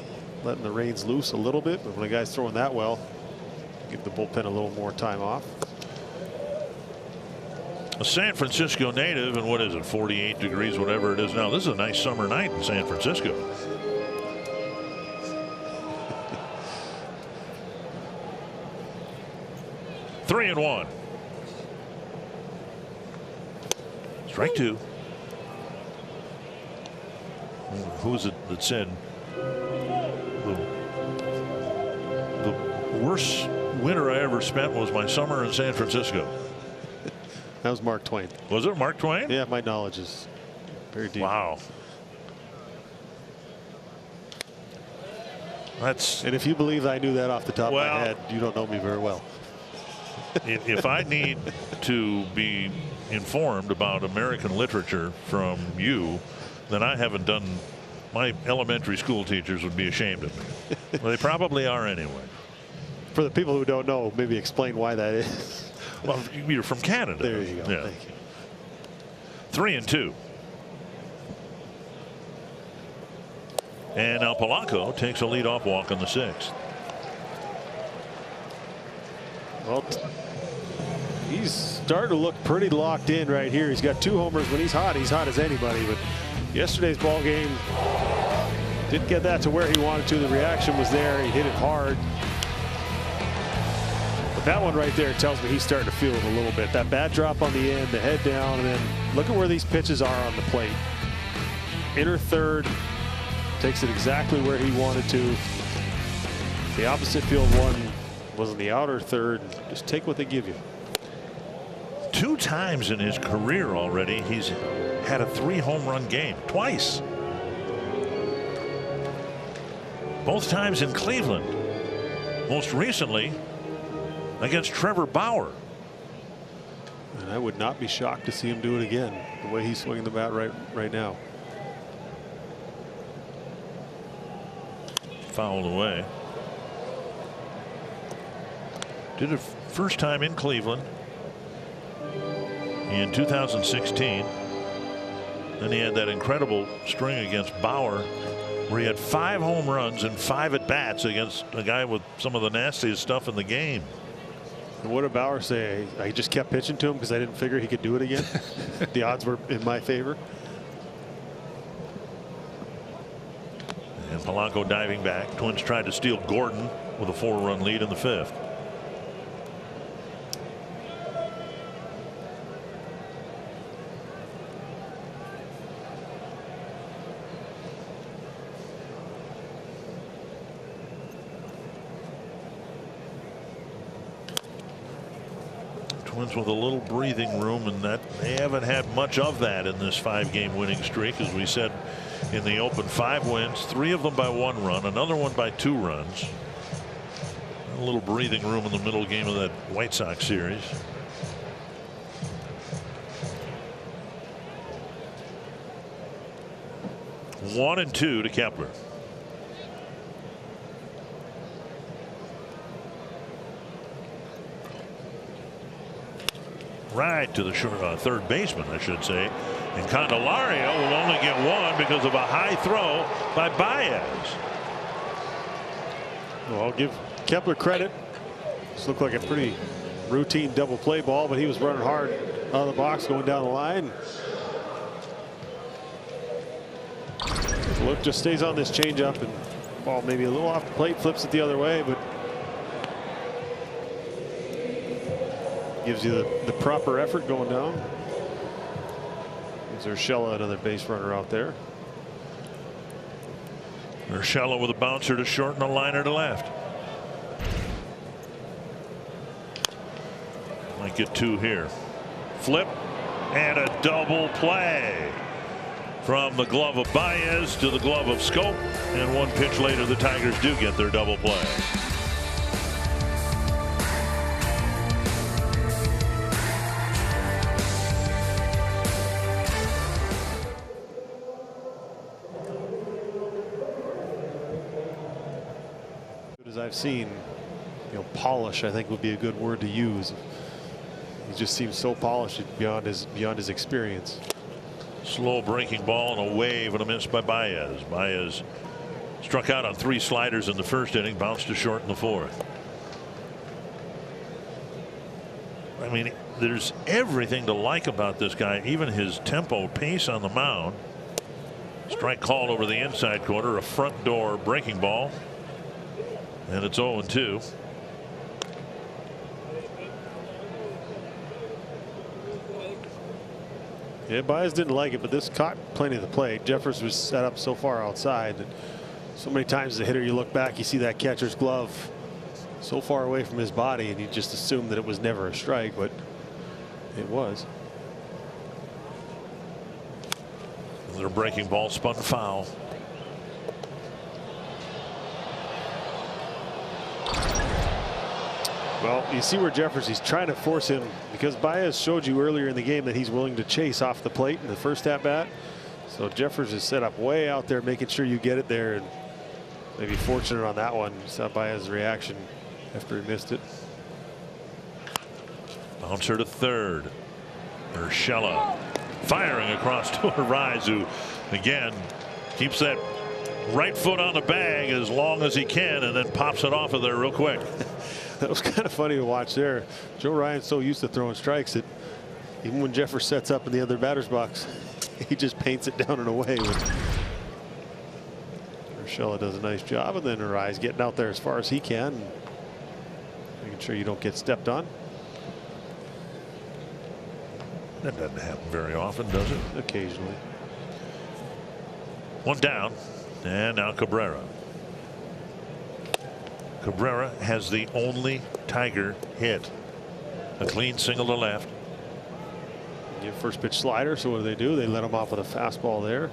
letting the reins loose a little bit. But when a guy's throwing that well, give the bullpen a little more time off. A San Francisco native, and what is it, 48 degrees, whatever it is now. This is a nice summer night in San Francisco. Three and 1. Strike 2. Who was it that said the worst winter I ever spent was my summer in San Francisco? That was Mark Twain. Was it Mark Twain? Yeah, my knowledge is very deep. Wow. That's. And if you believe I knew that off the top of my head, you don't know me very well. If I need to be informed about American literature from you, then I haven't done. My elementary school teachers would be ashamed of me. Well, they probably are anyway. For the people who don't know, maybe explain why that is. Well, you're from Canada. There you go. Yeah. Thank you. 3 and 2. And now Polanco takes a leadoff walk in the 6th. Well, he's starting to look pretty locked in right here. He's got 2 homers. When he's hot as anybody. But yesterday's ball game didn't get that to where he wanted to. The reaction was there. He hit it hard. But that one right there tells me he's starting to feel it a little bit. That bad drop on the end, the head down, and then look at where these pitches are on the plate. Inner third, takes it exactly where he wanted to. The opposite field one was in the outer third. Just take what they give you. 2 times in his career already, he's had a 3 home run game. Twice. Both times in Cleveland. Most recently against Trevor Bauer. And I would not be shocked to see him do it again, the way he's swinging the bat right now. Fouled away. Did it first time in Cleveland in 2016. Then he had that incredible string against Bauer where he had 5 home runs and 5 at-bats against a guy with some of the nastiest stuff in the game. And what did Bauer say? I just kept pitching to him because I didn't figure he could do it again. The odds were in my favor. And Polanco diving back. Twins tried to steal Gordon with a 4-run lead in the 5th. Twins with a little breathing room, and that they haven't had much of that in this 5-game winning streak. As we said in the open, 5 wins, 3 of them by 1 run, another one by 2 runs. A little breathing room in the middle game of that White Sox series. One and 2 to Kepler. Right to the short, third baseman, I should say. And Candelario will only get 1 because of a high throw by Baez. Well, I'll give Kepler credit. This looked like a pretty routine double play ball, but he was running hard out of the box going down the line. Look, just stays on this changeup, and ball maybe a little off the plate, flips it the other way, but gives you the proper effort going down. There's Urshela, another base runner out there. Urshela with a bouncer to short and a liner to left. Might get 2 here. Flip and a double play from the glove of Baez to the glove of Scope, and 1 pitch later the Tigers do get their double play. As I've seen, polish I think would be a good word to use. He just seems so polished beyond his experience. Slow breaking ball and a wave and a miss by Baez. Baez struck out on 3 sliders in the 1st inning, bounced to short in the 4th. I mean, there's everything to like about this guy, even his tempo, pace on the mound. Strike called over the inside corner, a front door breaking ball. And it's 0-2. Yeah, Baez didn't like it, but this caught plenty of the play. Jeffers was set up so far outside that so many times as a hitter you look back, you see that catcher's glove so far away from his body, and you just assume that it was never a strike, but it was. Another breaking ball spun foul. Well, you see where Jeffers, he's trying to force him, because Baez showed you earlier in the game that he's willing to chase off the plate in the first at bat. So Jeffers is set up way out there, making sure you get it there, and maybe fortunate on that one. You saw Baez's reaction after he missed it. Bouncer to third. Urshela firing across to Arraez, who again keeps that right foot on the bag as long as he can and then pops it off of there real quick. That was kind of funny to watch there. Joe Ryan's so used to throwing strikes that even when Jeffers sets up in the other batter's box, he just paints it down and away. Urshela does a nice job, and then Arraez getting out there as far as he can, making sure you don't get stepped on. That doesn't happen very often, does it? Occasionally. 1 down, and now Cabrera. Cabrera has the only Tiger hit. A clean single to left. Yeah, first pitch slider, so what do? They let him off with a fastball there.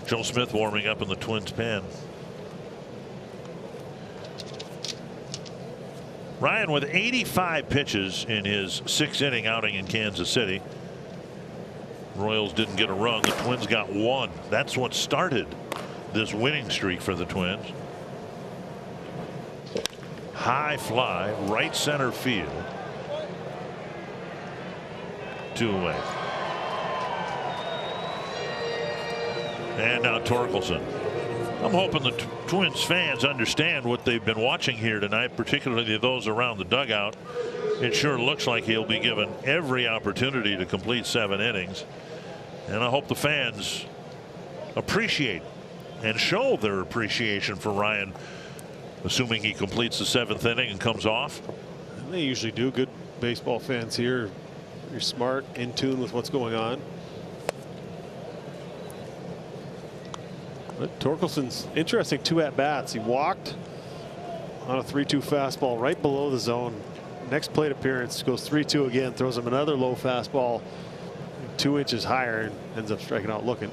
Joe Smith warming up in the Twins pen. Ryan with 85 pitches in his 6th inning outing in Kansas City. Royals didn't get a run. The Twins got 1. That's what started this winning streak for the Twins. high fly, right center field. 2 away. And now Torkelson. I'm hoping the Twins fans understand what they've been watching here tonight, particularly those around the dugout. It sure looks like he'll be given every opportunity to complete 7 innings. And I hope the fans appreciate and show their appreciation for Ryan, assuming he completes the 7th inning and comes off. And they usually do. Good baseball fans here. You're smart, in tune with what's going on. But Torkelson's interesting 2 at-bats. He walked on a 3-2 fastball right below the zone. Next plate appearance goes 3-2 again, throws him another low fastball 2 inches higher and ends up striking out looking.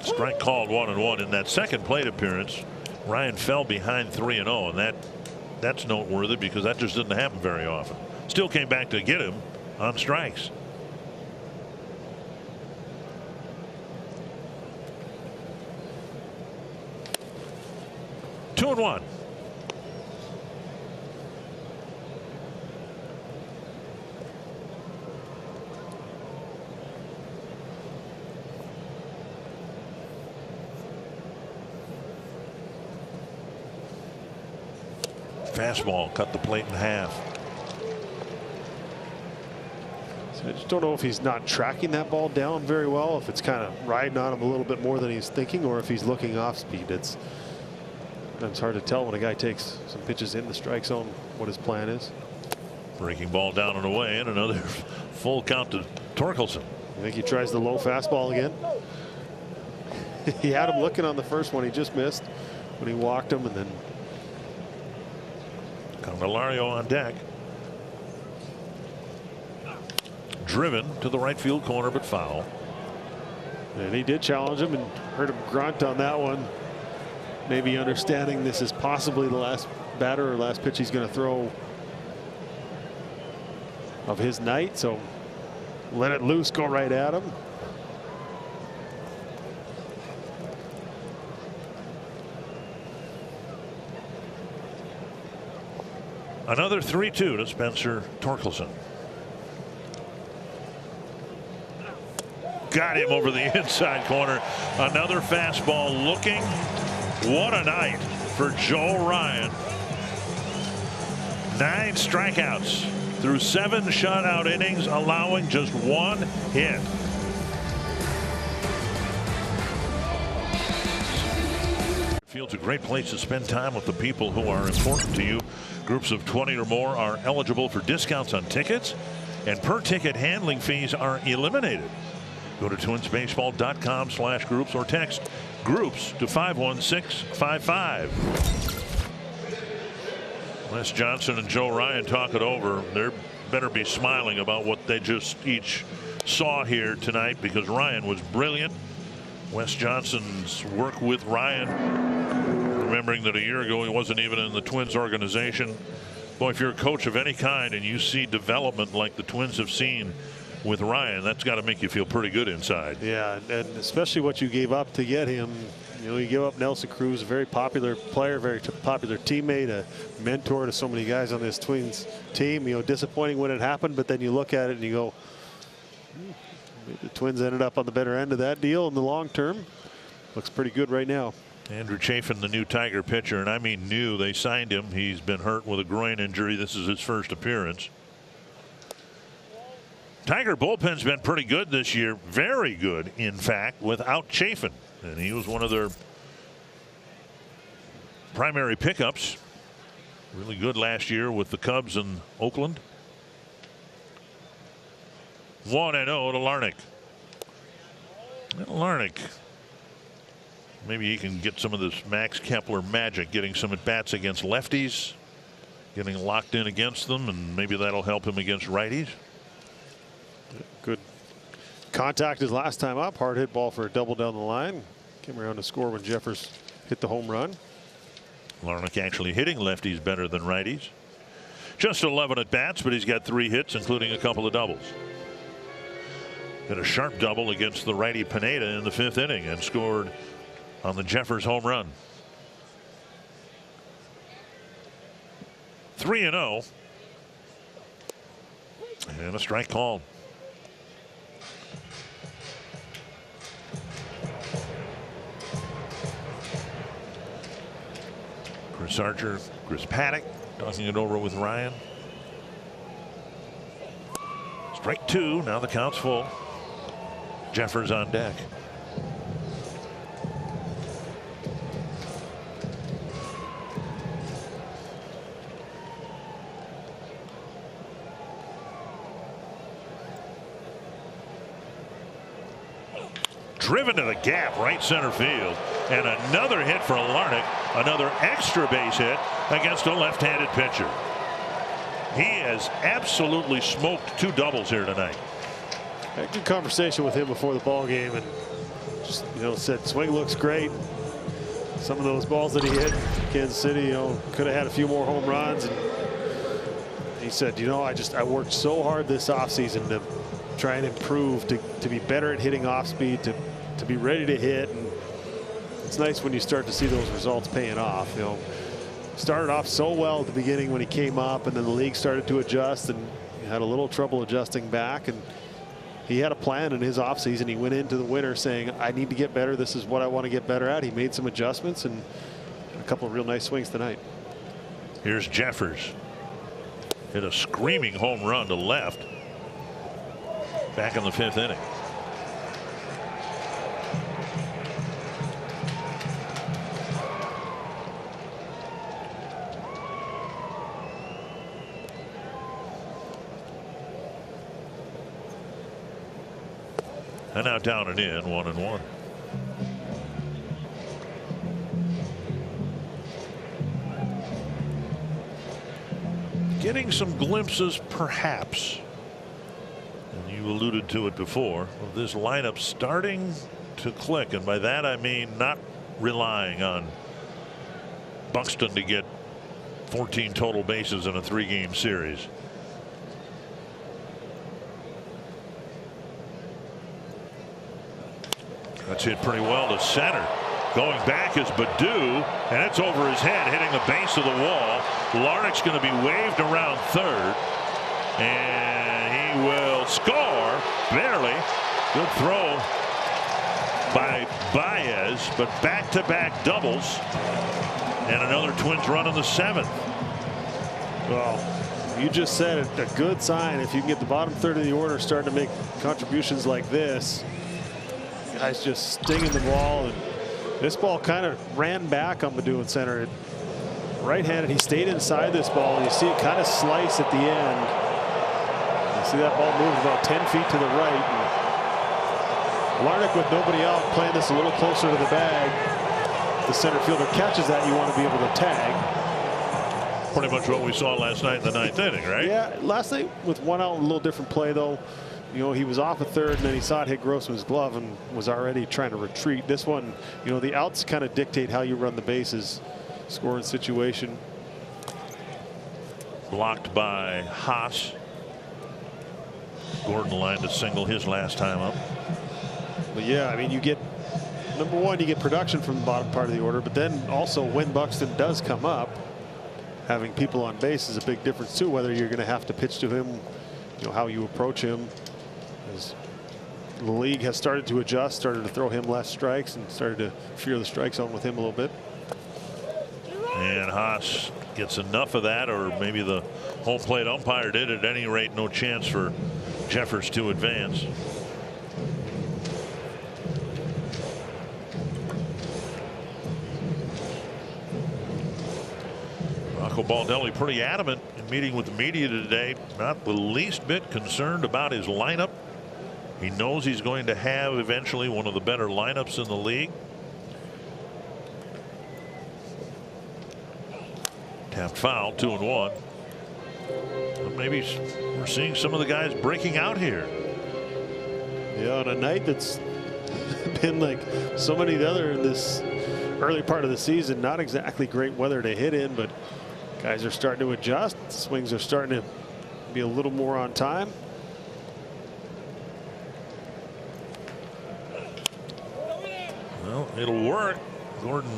Strike called 1-1 in that second plate appearance. Ryan fell behind 3-0, and that's noteworthy because that just didn't happen very often. Still came back to get him on strikes. Two and one. Fastball cut the plate in half. So I just don't know if he's not tracking that ball down very well, if it's kind of riding on him a little bit more than he's thinking, or if he's looking off speed. It's hard to tell when a guy takes some pitches in the strike zone what his plan is. Breaking ball down and away, and another full count to Torkelson. I think he tries the low fastball again. He had him looking on the first one. He just missed when he walked him, and then Candelario on deck. Driven to the right field corner, but foul. And he did challenge him and heard him grunt on that one. Maybe understanding this is possibly the last batter or last pitch he's going to throw of his night. So let it loose, go right at him. Another 3-2 to Spencer Torkelson. Got him over the inside corner. Another fastball looking. What a night for Joe Ryan. 9 strikeouts through 7 shutout innings, allowing just 1 hit. Field's a great place to spend time with the people who are important to you. Groups of 20 or more are eligible for discounts on tickets, and per ticket handling fees are eliminated. Go to twinsbaseball.com/groups or text groups to 51655. Wes Johnson and Joe Ryan talk it over. They better be smiling about what they just each saw here tonight, because Ryan was brilliant. Wes Johnson's work with Ryan, remembering that a year ago he wasn't even in the Twins organization. Boy, if you're a coach of any kind and you see development like the Twins have seen with Ryan, that's got to make you feel pretty good inside. Yeah, and especially what you gave up to get him. You know, you give up Nelson Cruz, a very popular player, very popular teammate, a mentor to so many guys on this Twins team. You know, disappointing when it happened, but then you look at it and you go, maybe the Twins ended up on the better end of that deal in the long term. Looks pretty good right now. Andrew Chafin, the new Tiger pitcher, and I mean new. They signed him. He's been hurt with a groin injury. This is his first appearance. Tiger bullpen's been pretty good this year. Very good, in fact, without Chafin. And he was one of their primary pickups. Really good last year with the Cubs in Oakland. 1-0 to Larnach. Larnach, maybe he can get some of this Max Kepler magic, getting some at-bats against lefties, getting locked in against them, and maybe that'll help him against righties. Good contact his last time up. Hard hit ball for a double down the line. Came around to score when Jeffers hit the home run. Larnach actually hitting lefties better than righties. Just 11 at bats, but he's got 3 hits, including a couple of doubles. Hit a sharp double against the righty Pineda in the 5th inning and scored on the Jeffers home run. 3-0. And a strike called. Chris Archer, Chris Paddock talking it over with Ryan. Strike 2. Now the count's full. Jeffers on deck. Driven to the gap, right center field, and another hit for Larnach, another extra base hit against a left-handed pitcher. He has absolutely smoked 2 doubles here tonight. Had a good conversation with him before the ball game, and just said swing looks great. Some of those balls that he hit in Kansas City, could have had a few more home runs. And he said, I worked so hard this offseason to try and improve, to be better at hitting off speed, to be ready to hit. And it's nice when you start to see those results paying off. Started off so well at the beginning when he came up, and then the league started to adjust, and he had a little trouble adjusting back. And he had a plan in his offseason. He went into the winter saying, I need to get better. This is what I want to get better at. He made some adjustments and a couple of real nice swings tonight. Here's Jeffers. Hit a screaming home run to left back in the 5th inning. And now down and in, 1-1. Getting some glimpses, perhaps, and you alluded to it before, of this lineup starting to click. And by that I mean not relying on Buxton to get 14 total bases in a 3-game series. That's hit pretty well to center. Going back is Baddoo, and it's over his head, hitting the base of the wall. Larnach's going to be waved around third, and he will score. Barely. Good throw by Baez, but back-to-back doubles, and another Twins run in the 7th. Well, you just said it, a good sign if you can get the bottom third of the order starting to make contributions like this. Guys just stinging the ball, and this ball kind of ran back on Baddoo in center. Right-handed, he stayed inside this ball, and you see it kind of slice at the end. You see that ball move about 10 feet to the right. And Larnach, with nobody out, playing this a little closer to the bag. The center fielder catches that, you want to be able to tag. Pretty much what we saw last night in the 9th inning, right? Yeah, last night with one out, a little different play though. He was off a third, and then he saw it hit Grossman's glove and was already trying to retreat. This one, the outs kind of dictate how you run the bases. Scoring situation. Blocked by Haas. Gordon lined a single his last time up. But yeah, I mean, you get, number one, you get production from the bottom part of the order, but then also when Buxton does come up, having people on base is a big difference too, whether you're going to have to pitch to him, how you approach him. As the league has started to adjust, started to throw him less strikes, and started to fear the strike zone with him a little bit. And Haas gets enough of that, or maybe the home plate umpire did. At any rate, no chance for Jeffers to advance. Rocco Baldelli pretty adamant in meeting with the media today, not the least bit concerned about his lineup. He knows he's going to have eventually one of the better lineups in the league. Tapped foul, 2-1. But maybe we're seeing some of the guys breaking out here. Yeah, on a night that's been like so many other in this early part of the season, not exactly great weather to hit in, but guys are starting to adjust. Swings are starting to be a little more on time. Well, it'll work. Gordon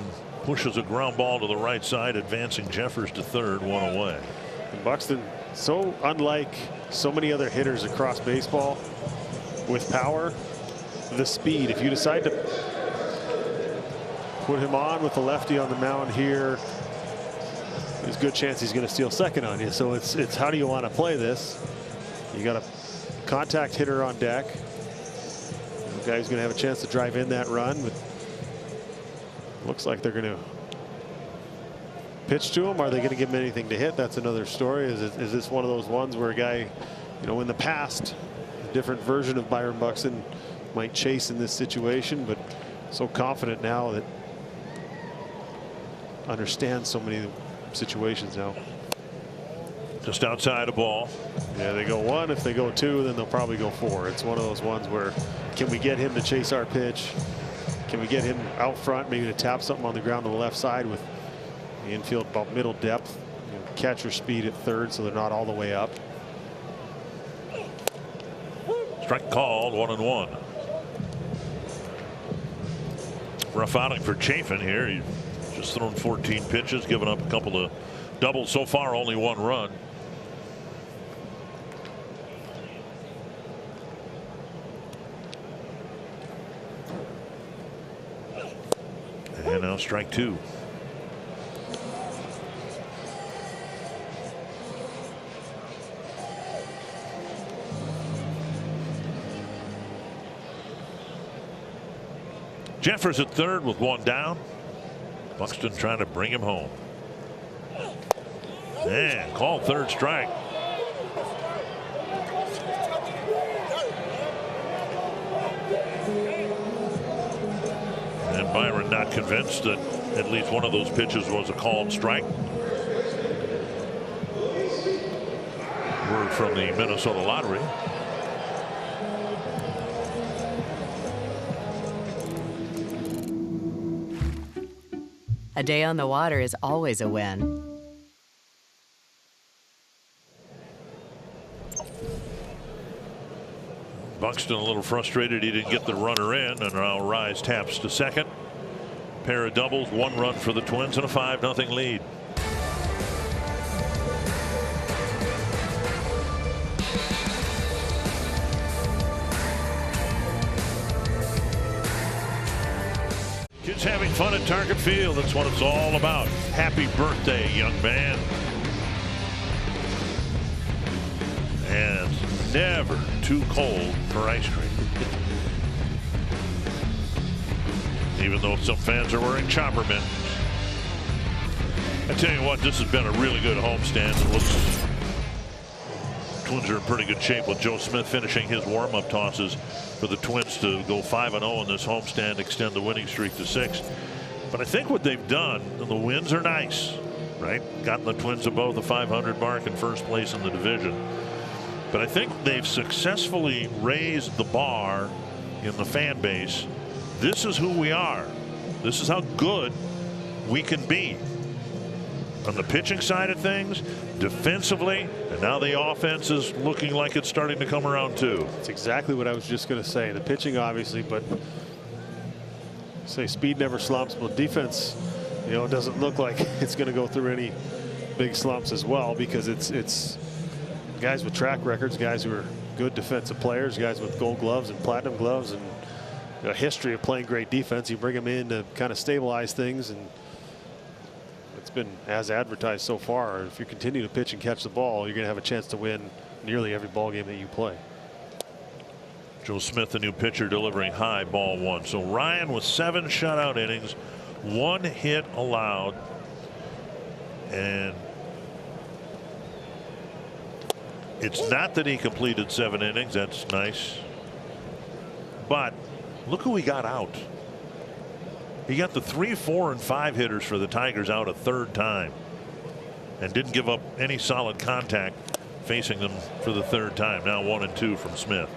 pushes a ground ball to the right side, advancing Jeffers to third, 1 away. Buxton, so unlike so many other hitters across baseball with power, the speed. If you decide to put him on with the lefty on the mound here, there's a good chance he's going to steal second on you. So it's how do you want to play this? You got a contact hitter on deck. The guy who's going to have a chance to drive in that run, but looks like they're going to pitch to him. Are they going to give him anything to hit? That's another story. Is this one of those ones where a guy, you know, in the past, a different version of Byron Buxton might chase in this situation, but so confident now that understands so many situations now. Just outside a ball. Yeah, they go 1. If they go 2, then they'll probably go 4. It's one of those ones where, can we get him to chase our pitch? Can we get him out front, maybe to tap something on the ground on the left side with the infield about middle depth, you know, catcher speed at third, so they're not all the way up. Strike called, 1-1. Rough outing for Chafin here. He's just thrown 14 pitches, given up a couple of doubles so far, only 1 run. And now strike 2. Jeffers at third with 1 down. Buxton trying to bring him home. And called third strike. And Byron not convinced that at least one of those pitches was a called strike. Word from the Minnesota Lottery. A day on the water is always a win. Buxton a little frustrated he didn't get the runner in, and now Rise taps to second. Pair of doubles, 1 run for the Twins, and a 5-0 lead. Kids having fun at Target Field. That's what it's all about. Happy birthday, young man. And never too cold for ice cream. Even though some fans are wearing chopper mittens. I tell you what, this has been a really good homestand. It looks Twins are in pretty good shape with Joe Smith finishing his warm-up tosses for the Twins to go 5-0 in this homestand, extend the winning streak to 6. But I think what they've done, the wins are nice, right? Gotten the Twins above the 500 mark in first place in the division. But I think they've successfully raised the bar in the fan base. This is who we are. This is how good we can be. On the pitching side of things, defensively, and now the offense is looking like it's starting to come around too. That's exactly what I was just going to say. The pitching, obviously, but say speed never slumps. But defense, you know, it doesn't look like it's going to go through any big slumps as well, because it's guys with track records, guys who are good defensive players, guys with gold gloves and platinum gloves, and a history of playing great defense. You bring them in to kind of stabilize things, and it's been as advertised so far. If you continue to pitch and catch the ball, you're going to have a chance to win nearly every ball game that you play. Joe Smith, the new pitcher, delivering high, ball 1. So Ryan with 7 shutout innings, 1 hit allowed, and it's not that he completed 7 innings. That's nice, but look who he got out. He got the 3, 4, and 5 hitters for the Tigers out a 3rd time, and didn't give up any solid contact facing them for the 3rd time. Now 1 and 2 from Smith.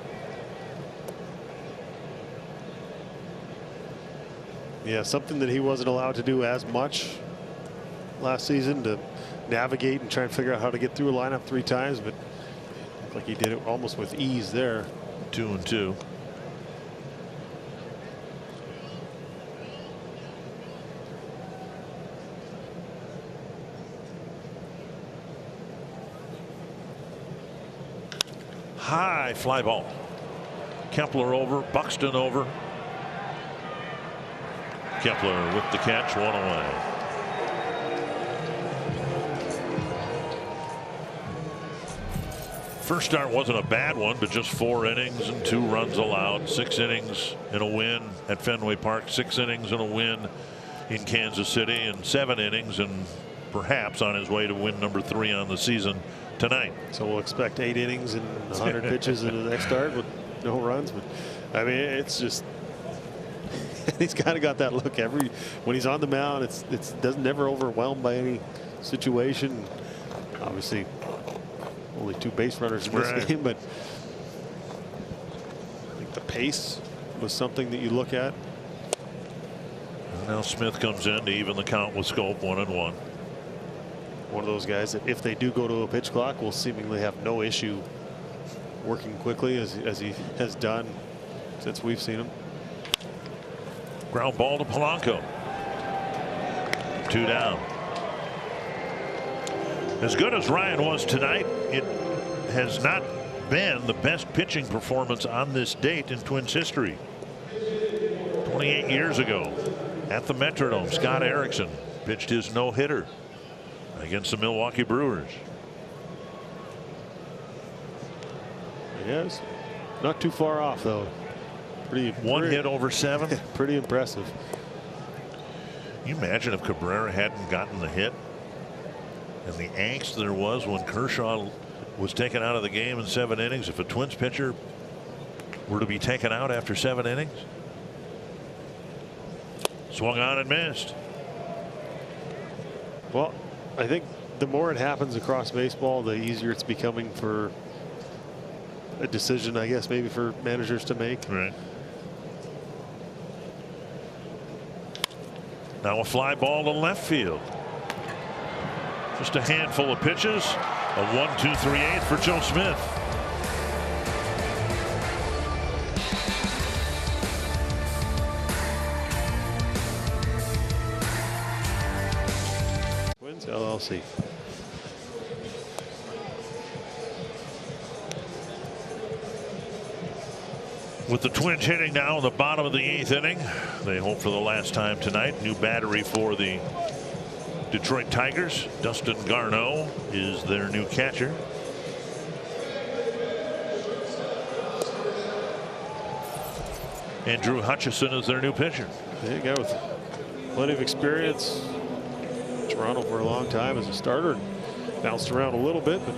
Yeah, something that he wasn't allowed to do as much last season, to navigate and try and figure out how to get through a lineup 3 times, but looked like he did it almost with ease there. 2 and 2. High fly ball. Kepler over, Buxton over. Kepler with the catch, 1 away. First start wasn't a bad one, but just 4 innings and 2 runs allowed. 6 innings and a win at Fenway Park. 6 innings and a win in Kansas City, and 7 innings and perhaps on his way to win number 3 on the season tonight. So we'll expect 8 innings and 100 pitches in the next start with no runs. But I mean, it's just he's kind of got that look when he's on the mound. It's never overwhelmed by any situation. Obviously, only 2 base runners in this game, but I think the pace was something that you look at. And now Smith comes in to even the count with Schoop, 1-1. One of those guys that if they do go to a pitch clock will seemingly have no issue working quickly as he has done since we've seen him. Ground ball to Polanco. 2 down. As good as Ryan was tonight, it has not been the best pitching performance on this date in Twins history. 28 years ago at the Metrodome, Scott Erickson pitched his no-hitter against the Milwaukee Brewers. Yes, not too far off though. One hit over 7. Pretty impressive. Can you imagine if Cabrera hadn't gotten the hit and the angst there was when Kershaw was taken out of the game in 7 innings? If a Twins pitcher were to be taken out after 7 innings. Swung on and missed. Well, I think the more it happens across baseball, the easier it's becoming for a decision, I guess, maybe for managers to make. Right. Now a fly ball to left field. Just a handful of pitches. A 1-2-3-8 for Joe Smith. Twins LLC. With the Twins hitting now in the bottom of the 8th inning, they hope for the last time tonight. New battery for the Detroit Tigers. Dustin Garneau is their new catcher. And Drew Hutchison is their new pitcher. Yeah, a guy with plenty of experience. Toronto for a long time as a starter. Bounced around a little bit, but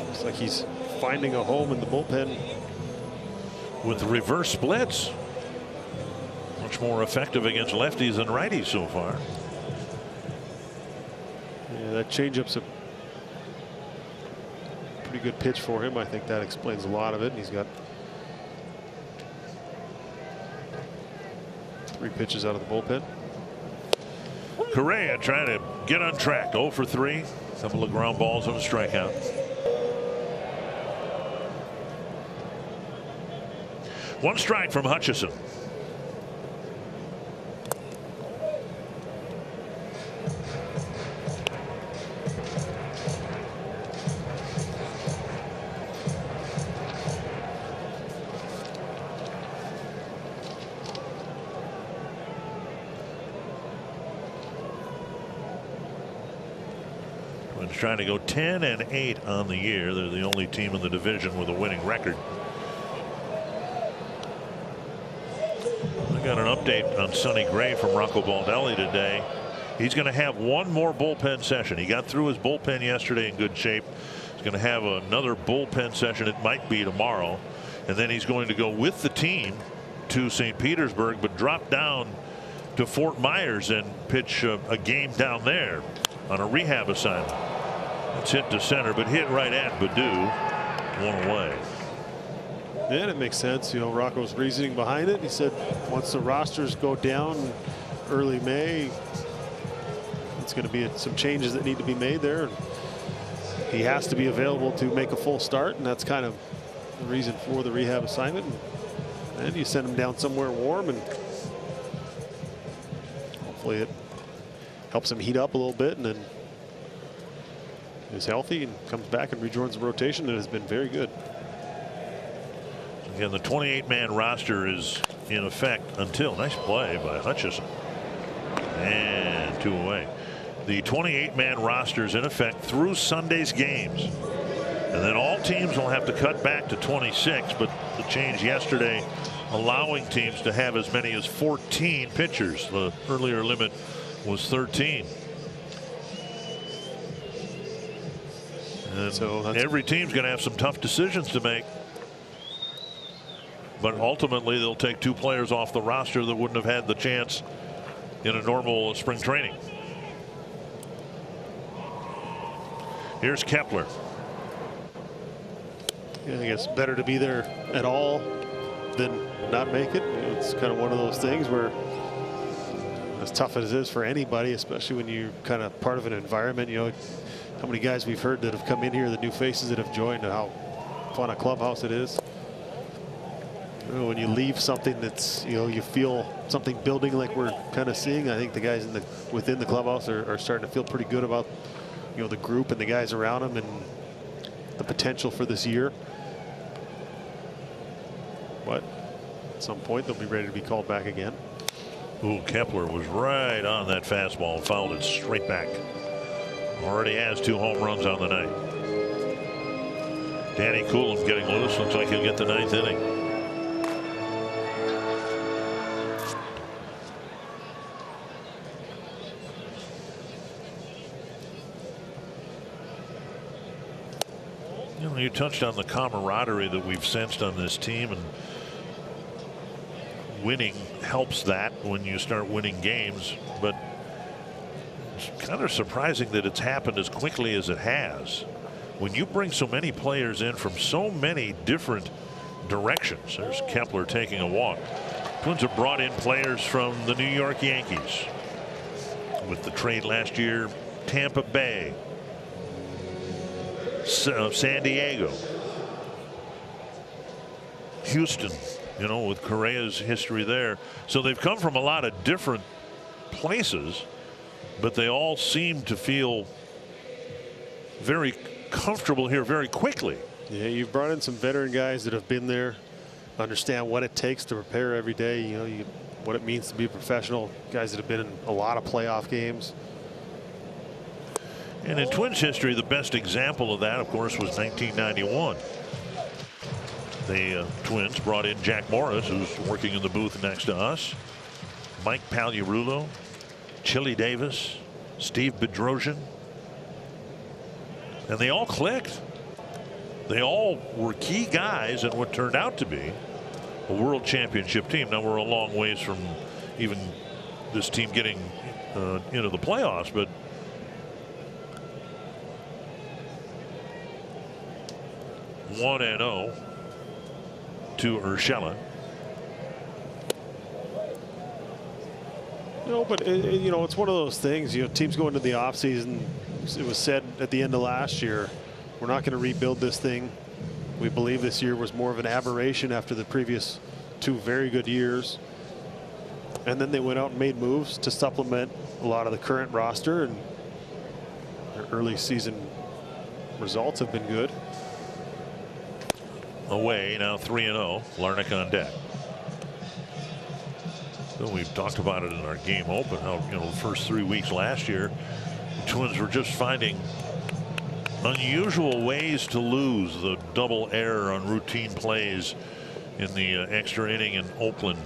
looks like he's finding a home in the bullpen. With reverse splits. Much more effective against lefties than righties so far. Yeah, that changeup's a pretty good pitch for him. I think that explains a lot of it. And he's got 3 pitches out of the bullpen. Correa trying to get on track. 0 for 3. Couple of ground balls and a strikeout. One strike from Hutchison. Twins trying to go 10-8 on the year. They're the only team in the division with a winning record. I got an update on Sonny Gray from Rocco Baldelli today. He's going to have one more bullpen session. He got through his bullpen yesterday in good shape. He's going to have another bullpen session. It might be tomorrow. And then he's going to go with the team to St. Petersburg, but drop down to Fort Myers and pitch a game down there on a rehab assignment. It's hit to center, but hit right at Baddoo. 1 away. Yeah, it makes sense. You know, Rocco's reasoning behind it. He said once the rosters go down early May, it's going to be some changes that need to be made there. And he has to be available to make a full start, and that's kind of the reason for the rehab assignment. And you send him down somewhere warm, and hopefully it helps him heat up a little bit, and then is healthy and comes back and rejoins the rotation that has been very good. And the 28-man roster is in effect until, nice play by Hutchison. And 2 away. The 28-man roster is in effect through Sunday's games. And then all teams will have to cut back to 26, but the change yesterday allowing teams to have as many as 14 pitchers. The earlier limit was 13. And so every team's going to have some tough decisions to make. But ultimately, they'll take 2 players off the roster that wouldn't have had the chance in a normal spring training. Here's Kepler. Yeah, I guess better to be there at all than not make it. It's kind of one of those things where, as tough as it is for anybody, especially when you're kind of part of an environment, you know, how many guys we've heard that have come in here, the new faces that have joined, and how fun a clubhouse it is. You know, when you leave something that's, you know, you feel something building like we're kind of seeing, I think the guys within the clubhouse are starting to feel pretty good about, you know, the group and the guys around them and the potential for this year. But at some point they'll be ready to be called back again. Ooh, Kepler was right on that fastball and fouled it straight back. Already has 2 home runs on the night. Danny Coulomb getting loose. Looks like he'll get the 9th inning. You know, you touched on the camaraderie that we've sensed on this team, and winning helps that when you start winning games, but it's kind of surprising that it's happened as quickly as it has. When you bring so many players in from so many different directions. There's Kepler taking a walk. Twins have brought in players from the New York Yankees with the trade last year. Tampa Bay, San Diego, Houston, you know, with Correa's history there. So they've come from a lot of different places, but they all seem to feel very comfortable here very quickly. Yeah, you've brought in some veteran guys that have been there, understand what it takes to prepare every day, you know, what it means to be a professional, guys that have been in a lot of playoff games. And in Twins history, the best example of that, of course, was 1991. The Twins brought in Jack Morris, who's working in the booth next to us, Mike Pagliarulo, Chili Davis, Steve Bedrosian, and they all clicked. They all were key guys in what turned out to be a world championship team. Now we're a long ways from even this team getting into the playoffs, but one and 0 to Urshela. No, but you know, it's one of those things. You know, teams go into the offseason. It was said at the end of last year, we're not going to rebuild this thing. We believe this year was more of an aberration after the previous 2 very good years. And then they went out and made moves to supplement a lot of the current roster, and their early season results have been good. Away now 3-0. Larnach on deck. So we've talked about it in our game open, how, you know, the first 3 weeks last year, the Twins were just finding unusual ways to lose. The double error on routine plays in the extra inning in Oakland.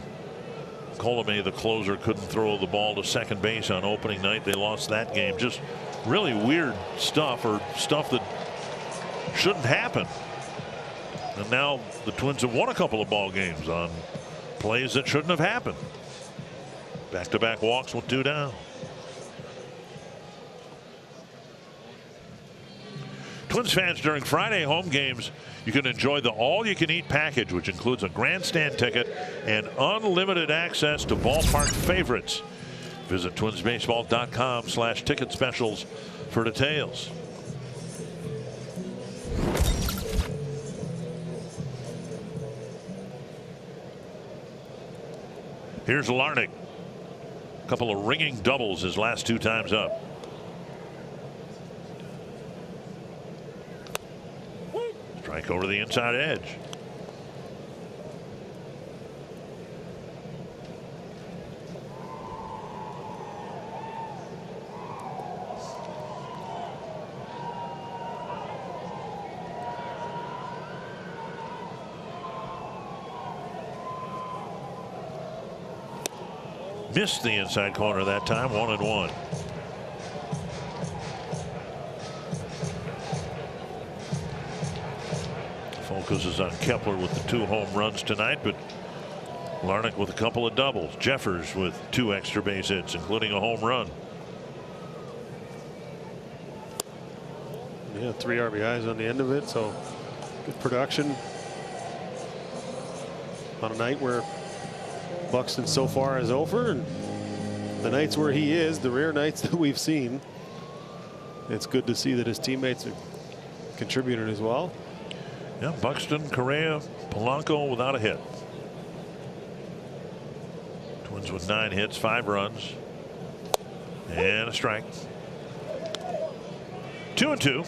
Colomé, the closer, couldn't throw the ball to second base on opening night. They lost that game. Just really weird stuff, or stuff that shouldn't happen. And now the Twins have won a couple of ball games on plays that shouldn't have happened. Back-to-back walks with 2 down. Twins fans, during Friday home games, you can enjoy the all-you-can-eat package, which includes a grandstand ticket and unlimited access to ballpark favorites. Visit twinsbaseball.com/ticket specials for details. Here's Larnach. A couple of ringing doubles his last 2 times up. Strike over the inside edge. Missed the inside corner that time. 1-1. Focus is on Kepler with the 2 home runs tonight, but Larnach with a couple of doubles. Jeffers with 2 extra base hits, including a home run. Yeah, 3 RBIs on the end of it, so good production on a night where Buxton so far is over, and the nights where he is, the rare nights that we've seen, it's good to see that his teammates have contributed as well. Yeah, Buxton, Correa, Polanco without a hit. Twins with 9 hits, 5 runs, and a strike. 2-2.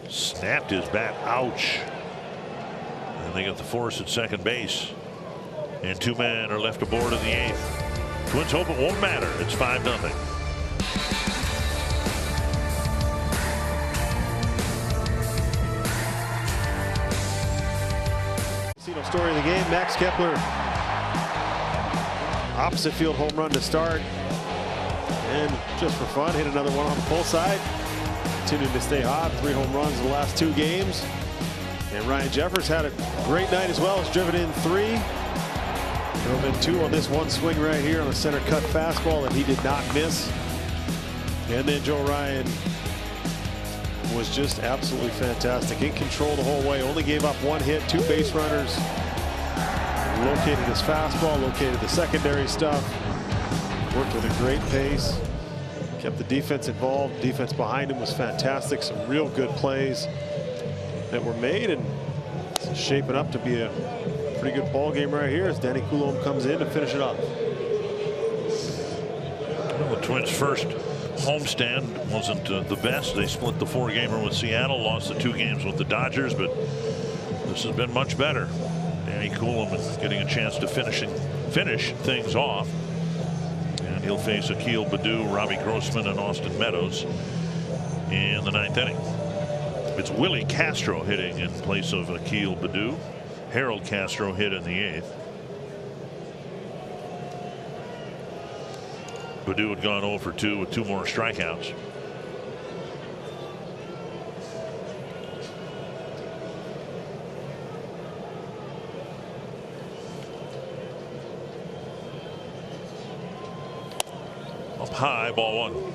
Snapped his bat. Ouch. And they get the force at second base. And 2 men are left aboard in the 8th. Twins hope it won't matter. It's 5-0. Story of the game, Max Kepler. Opposite field home run to start. And just for fun, hit another one on the pull side. Continuing to stay hot. 3 home runs in the last 2 games. And Ryan Jeffers had a great night as well. He's driven in 3. Drove in 2 on this one swing right here on a center cut fastball that he did not miss. And then Joe Ryan was just absolutely fantastic. In control the whole way. Only gave up 1 hit, 2 base runners. Located his fastball, located the secondary stuff. Worked with a great pace. Kept the defense involved. Defense behind him was fantastic. Some real good plays that were made, and it's shaping up to be a pretty good ball game right here as Danny Coulombe comes in to finish it up. Well, the Twins' first homestand wasn't the best. They split the 4-gamer with Seattle, lost the 2 games with the Dodgers, but this has been much better. Danny Coulombe is getting a chance to finish things off. And he'll face Akil Baddoo, Robbie Grossman, and Austin Meadows in the 9th inning. It's Willie Castro hitting in place of Akil Baddoo. Harold Castro hit in the 8th. Baddoo had gone 0 for 2 with 2 more strikeouts. Up high, ball 1.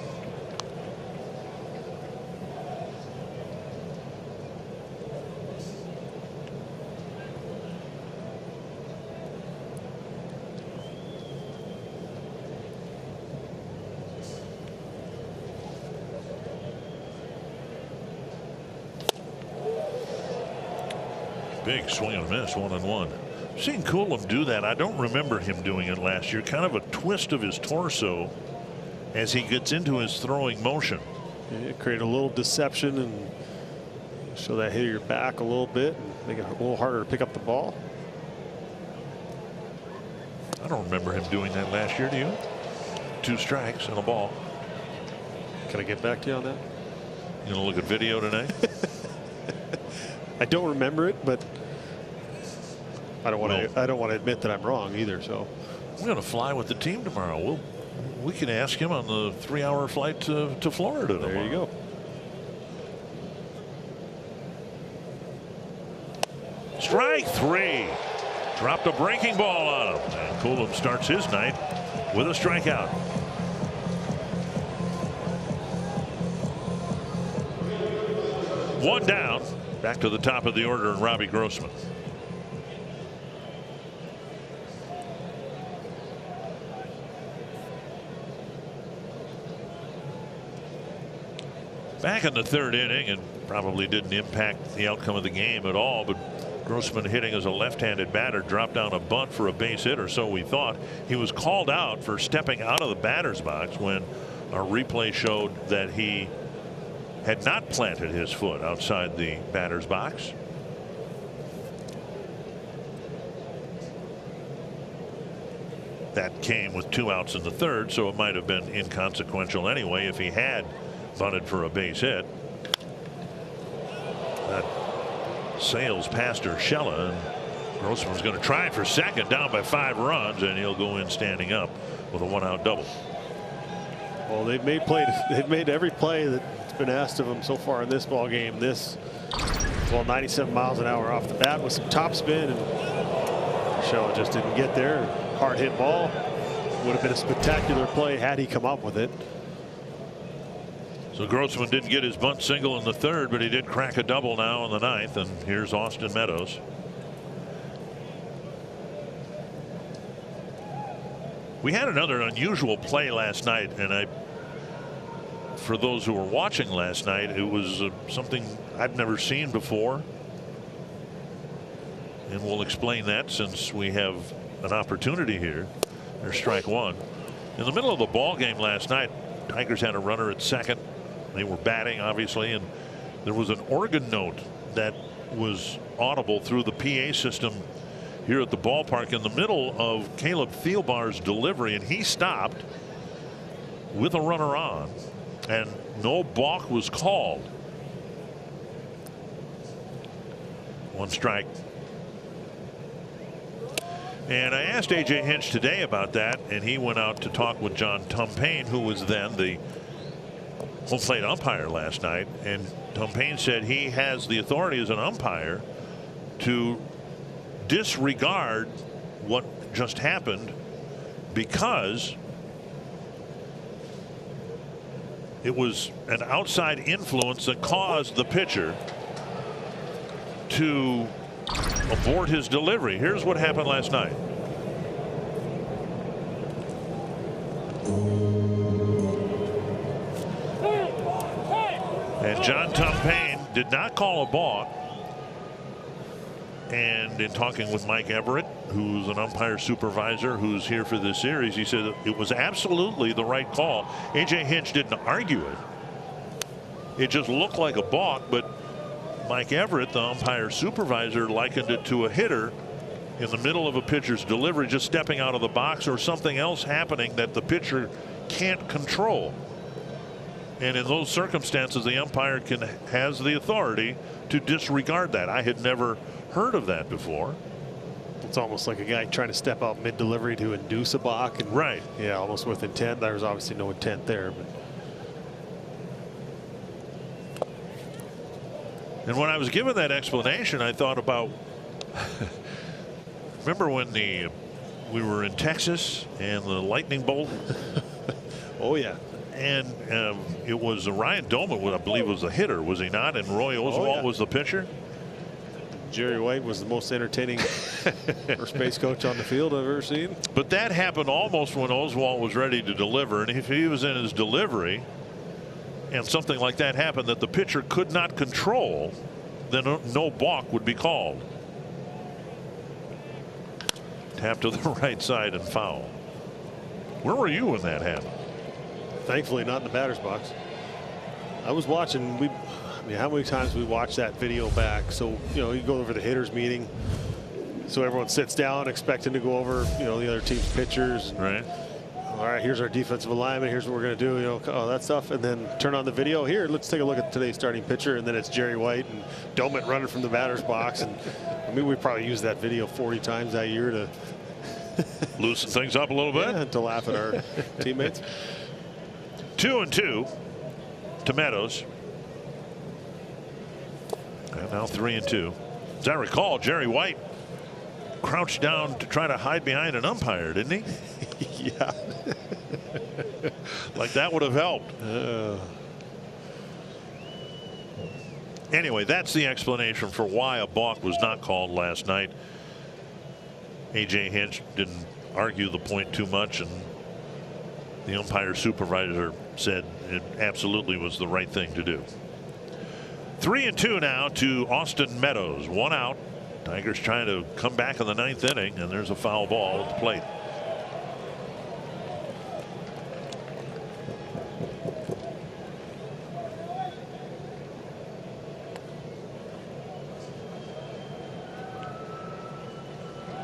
Big swing and a miss, 1-1. Seen Coulombe do that. I don't remember him doing it last year. Kind of a twist of his torso as he gets into his throwing motion. Yeah, create a little deception and show that hit your back a little bit and make it a little harder to pick up the ball. I don't remember him doing that last year, do you? 2 strikes and a ball. Can I get back to you on that? You gonna look at video tonight? I don't remember it, but I don't want to admit that I'm wrong either. So we're going to fly with the team tomorrow. We can ask him on the 3-hour flight to Florida tomorrow. There you go. Strike 3. Dropped a breaking ball on him. And Coulombe starts his night with a strikeout. One down. Back to the top of the order and Robbie Grossman. Back in the 3rd inning, and probably didn't impact the outcome of the game at all, but Grossman hitting as a left-handed batter dropped down a bunt for a base hit, or so we thought. He was called out for stepping out of the batter's box when our replay showed that he had not planted his foot outside the batter's box. that came with 2 outs in the third, so it might have been inconsequential anyway if he had bunted for a base hit. That sails past Urshela, and Grossman's going to try for second, down by 5 runs, and he'll go in standing up with a 1-out double. Well, they've made every play that's been asked of them so far in this ball game. This, well, 97 miles an hour off the bat with some top spin, and Urshela just didn't get there. Hard hit ball. Would have been a spectacular play had he come up with it. So Grossman didn't get his bunt single in the third, but he did crack a double now in the ninth, and here's Austin Meadows. We had another unusual play last night, and for those who were watching last night, it was something I've never seen before, and we'll explain that since we have an opportunity here. There's strike one. In the middle of the ball game last night, Tigers had a runner at second. They were batting, obviously, and there was an organ note that was audible through the PA system here at the ballpark in the middle of Caleb Thielbar's delivery, and he stopped with a runner on, and no balk was called. 1 strike. And I asked A.J. Hinch today about that, and he went out to talk with John Tumpane, who was then the home plate umpire last night. And Tumpane said he has the authority as an umpire to disregard what just happened because it was an outside influence that caused the pitcher to abort his delivery. Here's what happened last night. And John Tumpane did not call a balk. And in talking with Mike Everett, who's an umpire supervisor who's here for this series, he said it was absolutely the right call. A.J. Hinch didn't argue it. It just looked like a balk, but Mike Everett, the umpire supervisor, likened it to a hitter in the middle of a pitcher's delivery just stepping out of the box or something else happening that the pitcher can't control. And in those circumstances, the umpire has the authority to disregard that. I had never heard of that before. It's almost like a guy trying to step out mid-delivery to induce a balk. And right. Yeah, almost with intent. There was obviously no intent there. But. And when I was given that explanation, I thought about remember when we were in Texas and the lightning bolt? Oh yeah. And it was Ryan Doman, I believe, was the hitter, was he not? And Roy Oswalt was the pitcher. Jerry White was the most entertaining first base coach on the field I've ever seen. But that happened almost when Oswalt was ready to deliver, and if he was in his delivery and something like that happened that the pitcher could not control, then no balk would be called. Tap to the right side and foul. Where were you when that happened? Thankfully not in the batter's box. I was watching. I mean, how many times we watched that video back? So, you know, you go over the hitters meeting. So everyone sits down expecting to go over, you know, the other team's pitchers. Right. All right, here's our defensive alignment. Here's what we're going to do, you know, all that stuff. And then turn on the video. Here, let's take a look at today's starting pitcher. And then it's Jerry White and Doman running from the batter's box. And I mean, we probably used that video 40 times that year to loosen things up a little bit. Yeah, to laugh at our teammates. 2-2 to Meadows. And now 3-2. As I recall, Jerry White crouched down to try to hide behind an umpire, didn't he? Yeah. Like that would have helped. Anyway, that's the explanation for why a balk was not called last night. A.J. Hinch didn't argue the point too much, and the umpire supervisor said it absolutely was the right thing to do. 3-2 now to Austin Meadows. 1 out. Tigers trying to come back in the 9th inning, and there's a foul ball at the plate.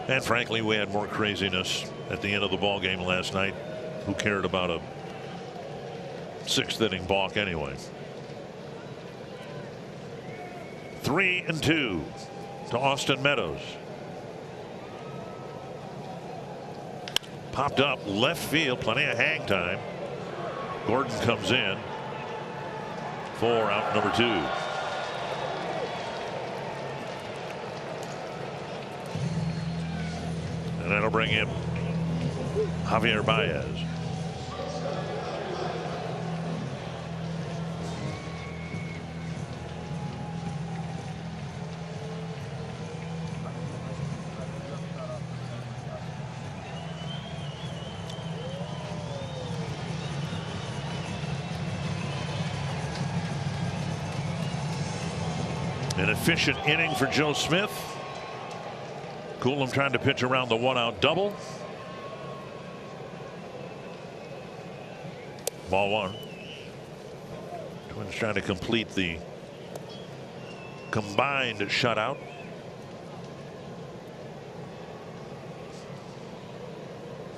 And frankly, we had more craziness at the end of the ball game last night. Who cared about a 6th inning balk anyway? 3-2 to Austin Meadows. Popped up left field, plenty of hang time. Gordon comes in for out number 2. And that'll bring in Javier Baez. An efficient inning for Joe Smith. Coolum trying to pitch around the 1-out double. Ball 1. Twins trying to complete the combined shutout.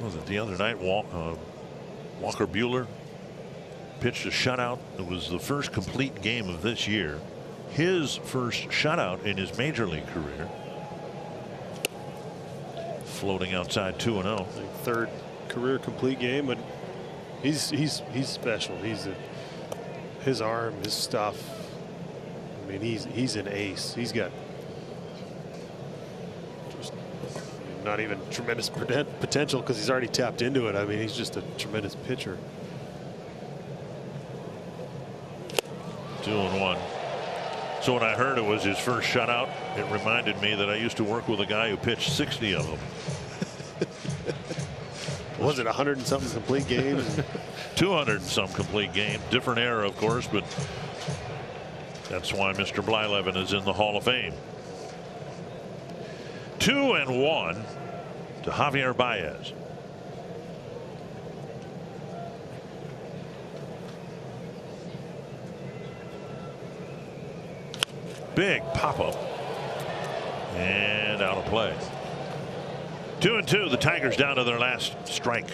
Was it the other night? Walker Buehler pitched a shutout. It was the first complete game of this year. His first shutout in his major league career. Floating outside 2-0. Third career complete game, but he's special. His arm, his stuff. I mean, he's an ace. He's got just not even tremendous potential because he's already tapped into it. I mean, he's just a tremendous pitcher. 2-1. So when I heard it was his first shutout, it reminded me that I used to work with a guy who pitched 60 of them. Was it 100 and something complete games? 200 and some complete games. Different era, of course, but that's why Mr. Blyleven is in the Hall of Fame. 2-1 to Javier Baez. Big pop-up and out of play. 2-2. The Tigers down to their last strike.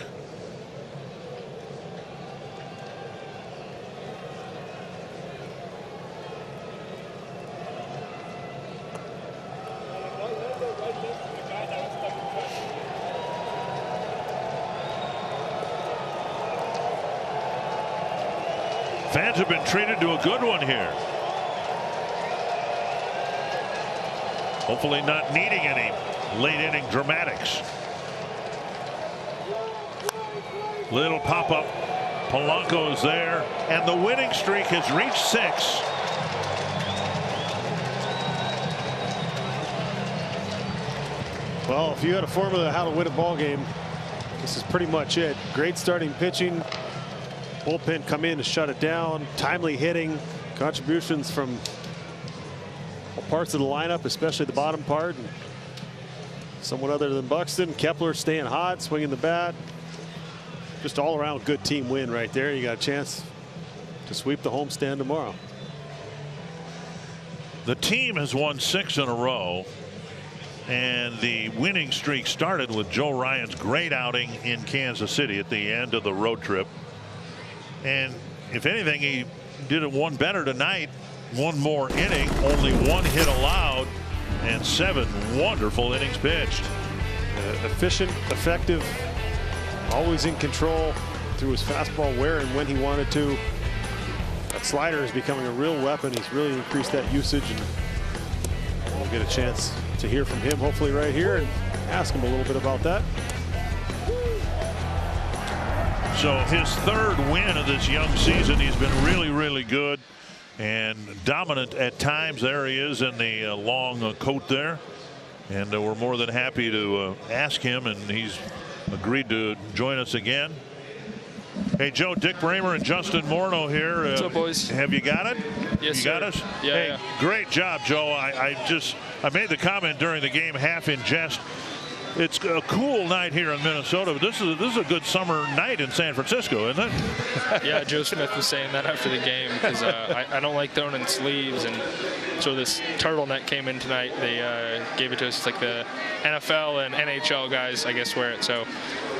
Fans have been treated to a good one here. Hopefully not needing any late inning dramatics. Little pop up. Polanco is there, and the winning streak has reached 6. Well, if you had a formula how to win a ball game, this is pretty much it. Great starting pitching. Bullpen come in to shut it down. Timely hitting. Contributions from all parts of the lineup, especially the bottom part. And someone other than Buxton. Kepler staying hot, swinging the bat. Just all around good team win right there. You got a chance to sweep the homestand tomorrow. The team has won 6 in a row, and the winning streak started with Joe Ryan's great outing in Kansas City at the end of the road trip. And if anything, he did it one better tonight. One more inning, only 1 hit allowed, and 7 wonderful innings pitched. Efficient, effective, always in control, threw his fastball where and when he wanted to. That slider is becoming a real weapon. He's really increased that usage, and we'll get a chance to hear from him hopefully right here and ask him a little bit about that. So his 3rd win of this young season. He's been really, really good and dominant at times. There he is in the long coat there, and we're more than happy to ask him, and he's agreed to join us again. Hey Joe, Dick Bramer and Justin Morneau here. What's up, boys? Have you got it? Yes, you got sir. us? Yeah, hey, yeah. Great job, Joe. I made the comment during the game, half in jest. It's a cool night here in Minnesota, but this is a good summer night in San Francisco, isn't it? Yeah, Joe Smith was saying that after the game, because I don't like throwing in sleeves, and so this turtleneck came in tonight. They gave it to us. It's like the NFL and NHL guys, I guess, wear it. So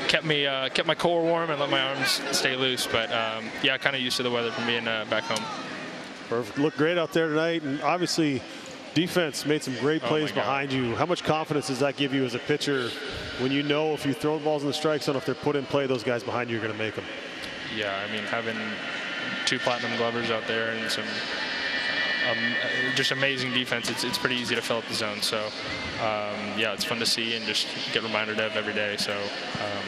kept my core warm and let my arms stay loose. But yeah, kind of used to the weather from being back home. Perfect. Looked great out there tonight, and obviously defense made some great plays behind you. How much confidence does that give you as a pitcher when you know if you throw the balls in the strike zone, if they're put in play, those guys behind you are going to make them? Yeah, I mean, having 2 platinum glovers out there and some just amazing defense, it's pretty easy to fill up the zone. So yeah, it's fun to see and just get reminded of every day. So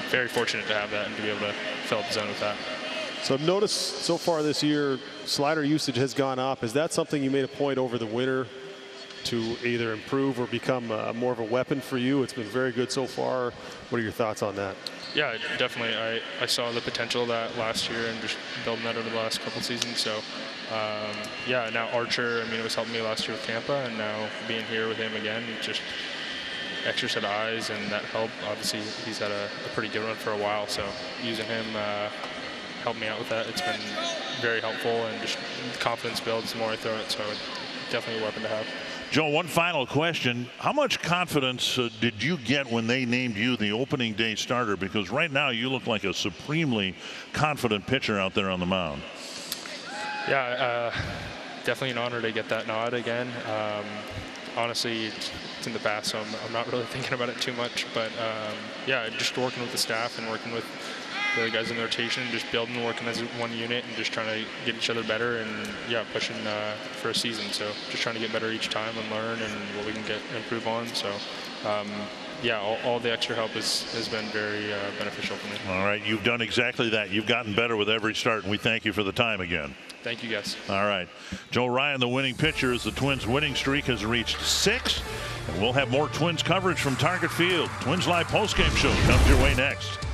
very fortunate to have that and to be able to fill up the zone with that. So I've noticed so far this year slider usage has gone up. Is that something you made a point over the winter to either improve or become more of a weapon for you? It's been very good so far. What are your thoughts on that? Yeah, definitely. I saw the potential of that last year and just building that over the last couple seasons. So yeah, now Archer, I mean, it was helping me last year with Tampa, and now being here with him again, just extra set of eyes, and that helped. Obviously, he's had a pretty good one for a while, so using him helped me out with that. It's been very helpful, and just confidence builds the more I throw it, so definitely a weapon to have. Joe, one final question. How much confidence did you get when they named you the opening day starter? Because right now you look like a supremely confident pitcher out there on the mound. Yeah, definitely an honor to get that nod again. Honestly, it's in the past, so I'm not really thinking about it too much. But yeah, just working with the staff and working with the guys in the rotation, just building and working as one unit and just trying to get each other better and yeah, pushing for a season. So just trying to get better each time and learn and what we can improve on. So yeah, all the extra help has been very beneficial for me. All right, you've done exactly that. You've gotten better with every start, and we thank you for the time again. Thank you, guys. All right, Joe Ryan, the winning pitcher, as the Twins' winning streak has reached 6. And we'll have more Twins coverage from Target Field. Twins Live postgame show comes your way next.